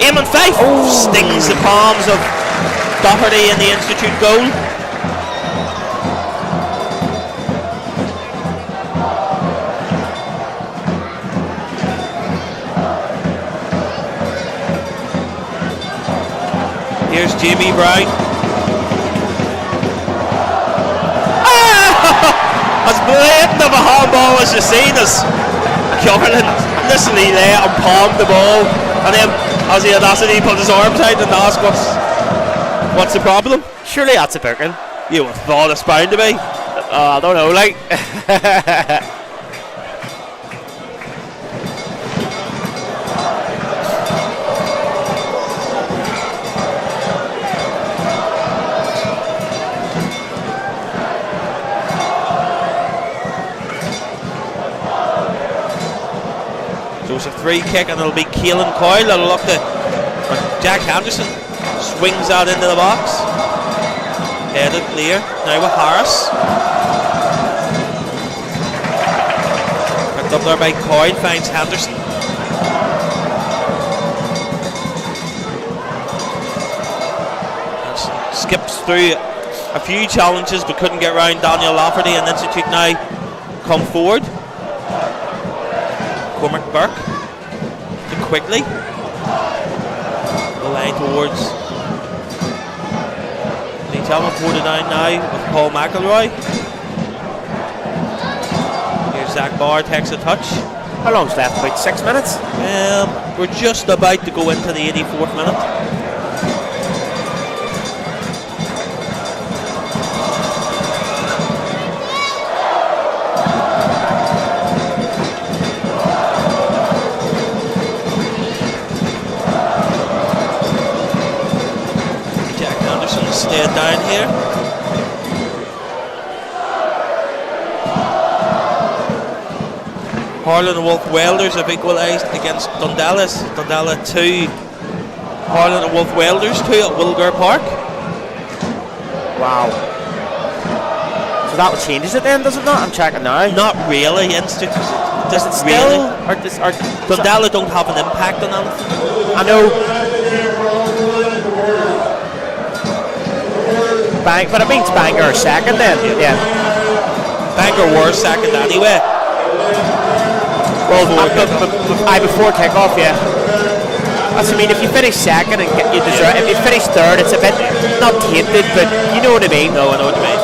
Eamon Fife stings the palms of Doherty in the Institute goal. Here's Jamie Brown. As blatant of a handball as you've seen as Cumberland initially there and palmed the ball, and then as he audacity put his arms out and asked what's the problem?
Surely that's a booking.
You would have thought it's bound to be.
I don't know, like.
So it's a free kick, and it'll be Keelan Coyle that'll look to. Jack Henderson swings that into the box. Headed clear. Now with Harris. Picked up there by Coyle, finds Henderson. Henderson skips through a few challenges but couldn't get round Daniel Lafferty, and Institute now come forward. Cormac Burke to Quigley. The line towards the Talbot. Portadown now with Paul McElroy. Here's Zach Barr, takes a touch.
How long's left? About 6 minutes?
We're just about to go into the 84th minute. Stayed down here. Harlan and Wolf Welders have equalised against Dundella's. Dundella 2, Harlan and Wolf Welders 2 at Wilgar Park.
Wow. So that changes it then, does it not? I'm checking now.
Not really. Institute does it
still?
Really. Dundella don't have an impact on anything.
I know. But it means Bangor are second then. Yeah.
Bangor were second anyway.
Well, before kick-off, yeah. That's, I mean, if you finish second and you deserve, if you finish third, it's a bit not tainted, but you know what I mean.
No, I know what you mean.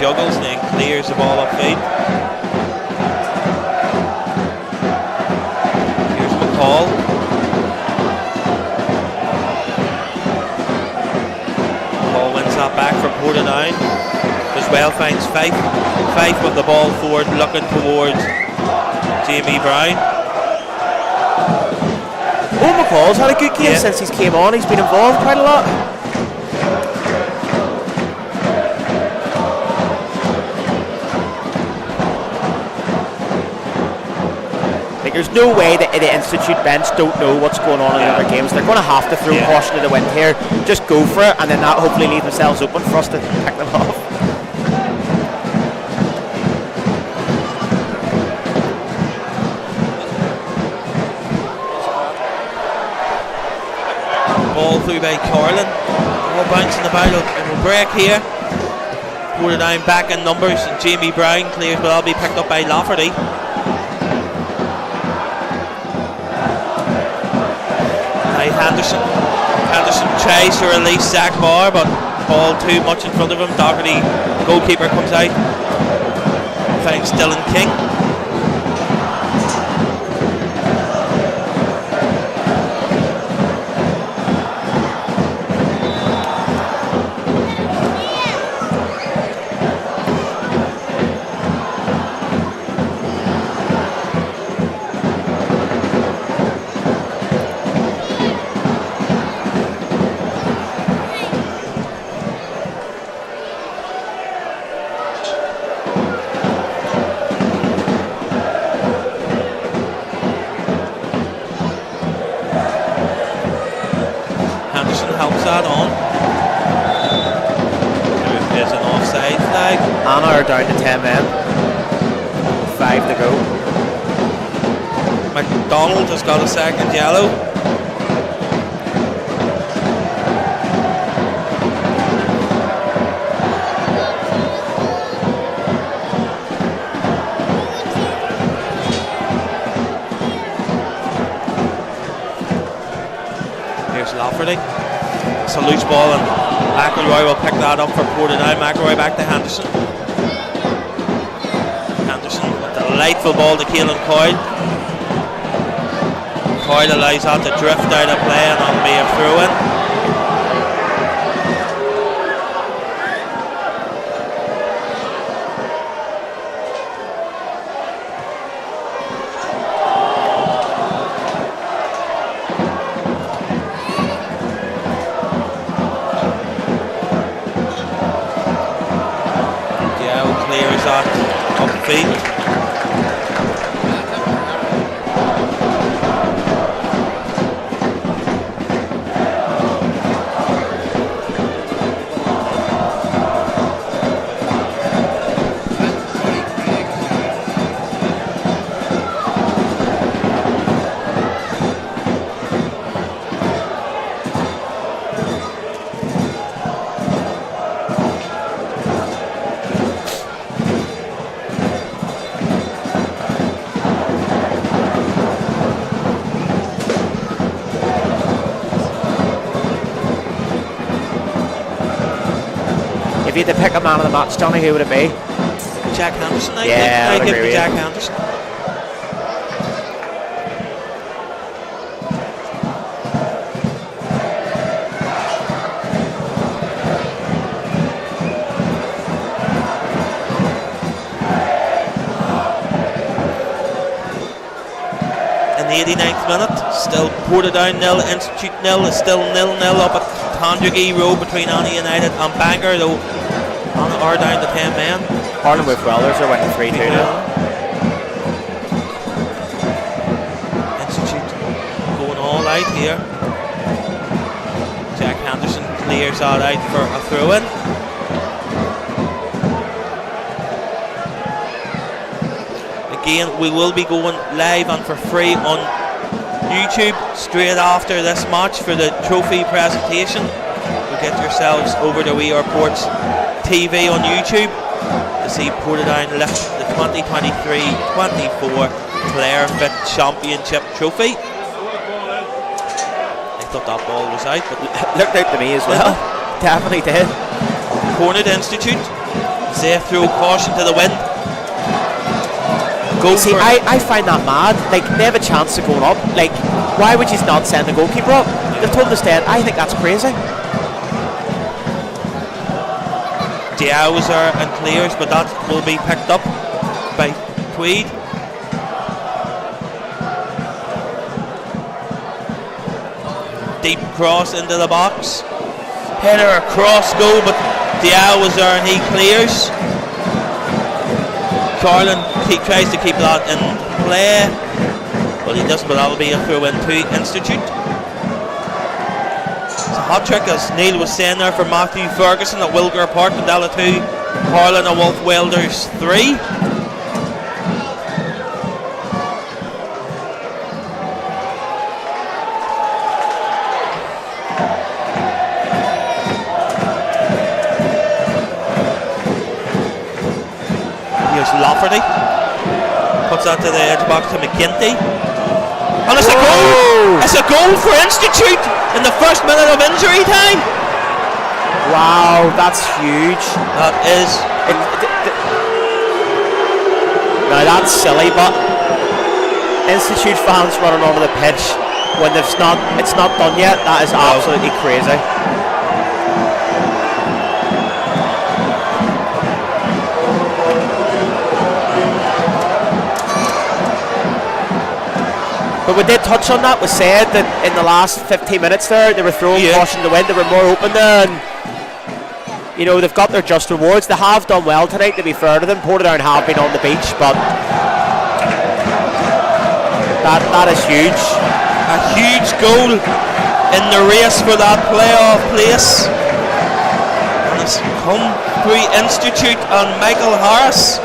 Juggles and then clears the ball upfield. call. Paul wins that back from Portadown. As well finds Fife with the ball forward, looking towards Jamie Brown.
McCall's had a good game since he's came on. He's been involved quite a lot. Like, there's no way that the Institute bench don't know what's going on in other games. They're going to have to throw caution to the wind here. Just go for it, and then that hopefully leave themselves open for us to pick them off.
Ball through by Carlin. Ball bouncing about. It will break here. Portadown back in numbers. And Jamie Brown clears, but that'll be picked up by Lafferty. Henderson tries to release Zach Barr, but ball too much in front of him. Doherty, goalkeeper, comes out. Finds Dylan King.
Anna are down to 10 men. 5 to go.
McDonald has got a second yellow. Here's Lafferty. It's a loose ball, and McElroy will pick that up for Portadown. McElroy back to Henderson. Henderson with a delightful ball to Caelan Coyle. Coyle allows that to drift out of play, and that'll be a throw-in.
If you had to pick a man of the match, Johnny, who would it be?
Jack Henderson, I
think.
give it to Jack Henderson. In the 89th minute, still Portadown 0, Institute 0, is still 0-0 up at Tandragee Road between Annie United and Bangor, though Anna are down to 10 men.
Harlan with Wellers are winning 3-2 now.
Institute going all out here. Jack Henderson clears that out for a throw-in. Again, we will be going live and for free on YouTube straight after this match for the trophy presentation. So get yourselves over to We Are Ports TV on YouTube to see Portadown lift the 2023-24 Clare Fit Championship trophy. I thought that ball was out, but
it looked out to me as well. Definitely did.
Cornered Institute. They throw caution to the wind.
See, I find that mad. Like, they have a chance of going up. Like, why would you not send the goalkeeper up? They've told him to stay in. I think that's crazy.
Diao was there and clears, but that will be picked up by Tweed. Deep cross into the box. Header across goal, but Diao was there and he clears. Carlin tries to keep that in play, but he doesn't, but that'll be a throw in to Institute. It's a hot trick, as Neil was saying there, for Matthew Ferguson at Wilgar Park. Mandela 2, Carlin and Wolf Welders 3. Lafferty puts that to the edge box to McGinty, and it's a goal! It's a goal for Institute in the first minute of injury time.
Wow, that's huge.
That is.
Now that's silly, but Institute fans running onto the pitch when it's not done yet, that is absolutely crazy. But we did touch on that. We said that in the last 15 minutes there, they were throwing caution to the wind. They were more open there, and you know, they've got their just rewards. They have done well tonight, to be fair to them. Portadown have been on the beach, but that is huge.
A huge goal in the race for that playoff place. And it's come through Institute and Michael Harris.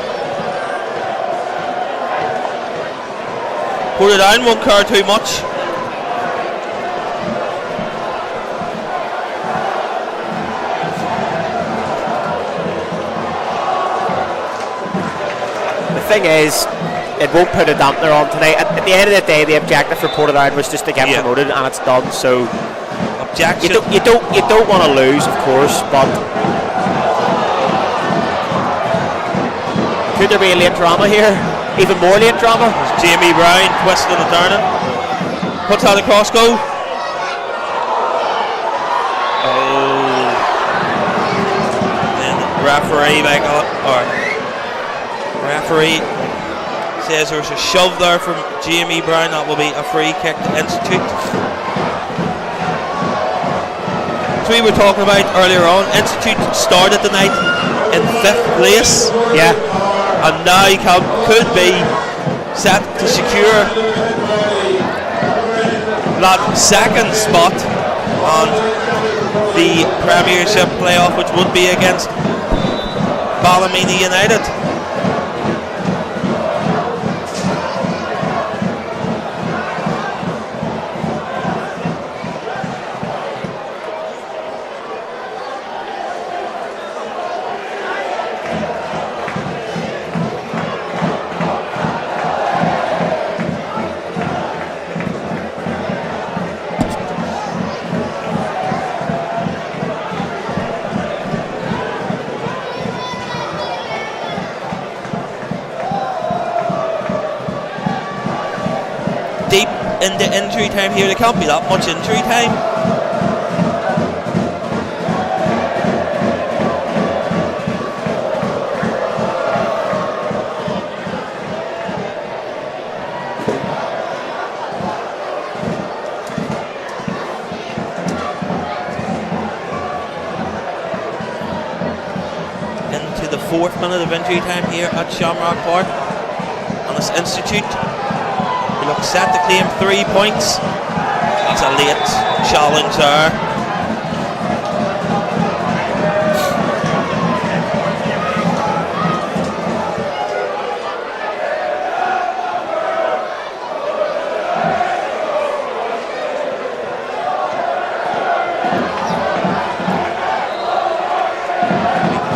Portadown won't care too much.
The thing is, it won't put a dampener on tonight. At the end of the day, the objective for Portadown was just to get promoted, and it's done. So,
objection.
You don't want to lose, of course, but could there be a late drama here? Even more late drama?
There's Jamie Brown twisting and turning. Puts out a cross goal. Oh. And the referee, referee says there's a shove there from Jamie Brown. That will be a free kick to Institute. So we were talking about earlier on, Institute started the night in 5th place.
Yeah.
And now could be set to secure that second spot on the Premiership playoff, which would be against Ballymena United. Deep into injury time here. There can't be that much injury time. Into the 4th minute of injury time here at Shamrock Park. And this Institute looks set to claim 3 points. That's a late challenge there.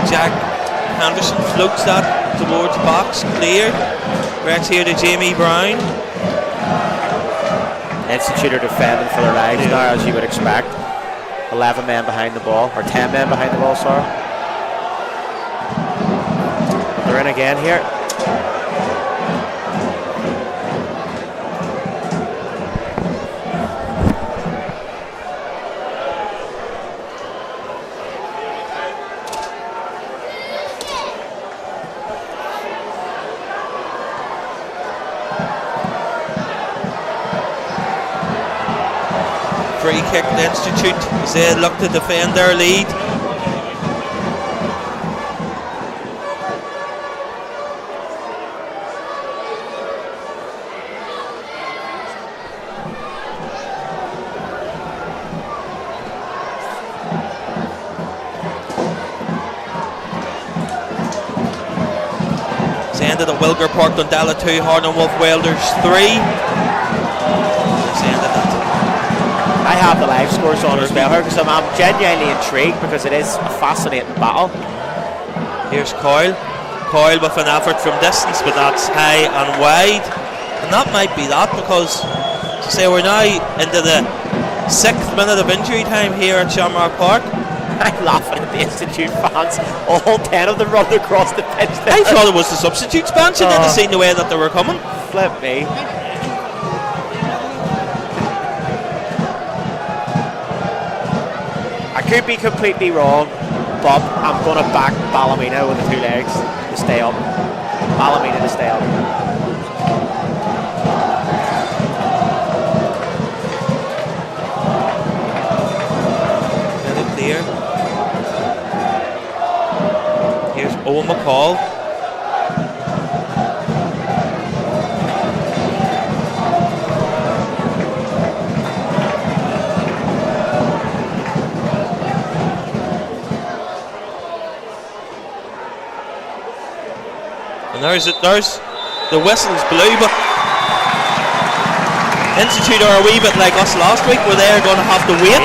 Jack Henderson floats that towards box, clear. Rex here to Jamie Brown.
Institute are defending for their lives now, as you would expect. 11 men behind the ball, or 10 men behind the ball, sorry. They're in again here.
free kick to Institute as they look to defend their lead. It's ended at Wilger Park, Dundela 2, Harlan Wolf Welders 3.
I have the live scores on as well here because I'm genuinely intrigued because it is a fascinating battle.
Here's Coyle with an effort from distance, but that's high and wide, and that might be that because, to say, we're now into the 6th minute of injury time here at Shamrock Park.
I'm laughing at the Institute fans. All 10 of them run across the pitch there.
I thought it was the Substitutes bench, and then I seen the way that they were coming.
Flip me. I could be completely wrong, but I'm going to back Ballymena with the 2 legs to stay up. Ballymena to stay up.
Really clear. Here's Owen McCall. There's the whistles blew, but Institute are a wee bit like us last week, where they're going to have to wait.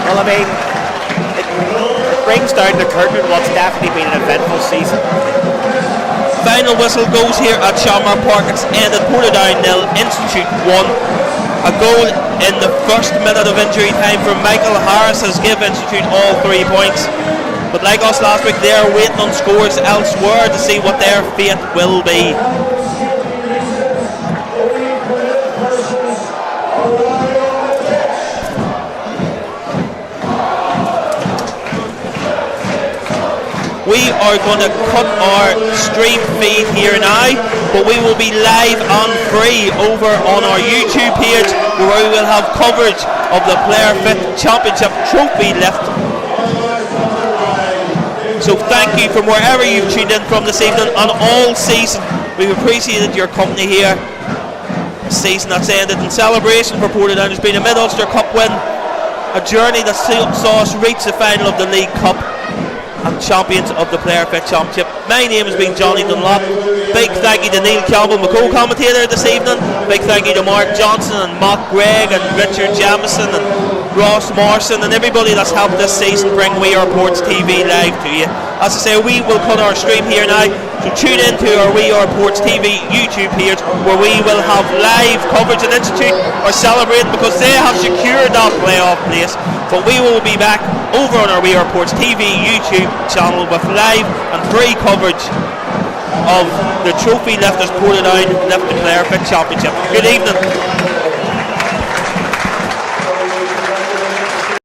Well, I mean, it brings down the curtain on what's definitely been an eventful season.
Final whistle goes here at Shamrock Park. It's ended Portadown 0, Institute 1. A goal in the 1st minute of injury time from Michael Harris has given Institute all 3 points. But like us last week, they're waiting on scores elsewhere to see what their fate will be. We are going to cut our stream feed here now, but we will be live and free over on our YouTube page, where we will have coverage of the Player Fit Championship trophy lift. So thank you from wherever you've tuned in from this evening and all season. We've appreciated your company here. A season that's ended in celebration for Portadown has been a Mid-Ulster Cup win, a journey that saw us reach the final of the League Cup and champions of the Player Fit Championship. My name has been Johnny Dunlop. Big thank you to Neil Campbell, my co-commentator this evening. Big thank you to Mark Johnson and Matt Gregg and Richard Jamieson and Ross Morrison and everybody that's helped this season bring We Are Ports TV live to you. As I say, we will cut our stream here now, so tune in to our We Are Ports TV YouTube page, where we will have live coverage. And Institute are celebrating because they have secured that playoff place. But we will be back over on our We Are Ports TV YouTube channel with live and free coverage of the trophy lift as Portadown lift the Player Fit Championship. Good evening.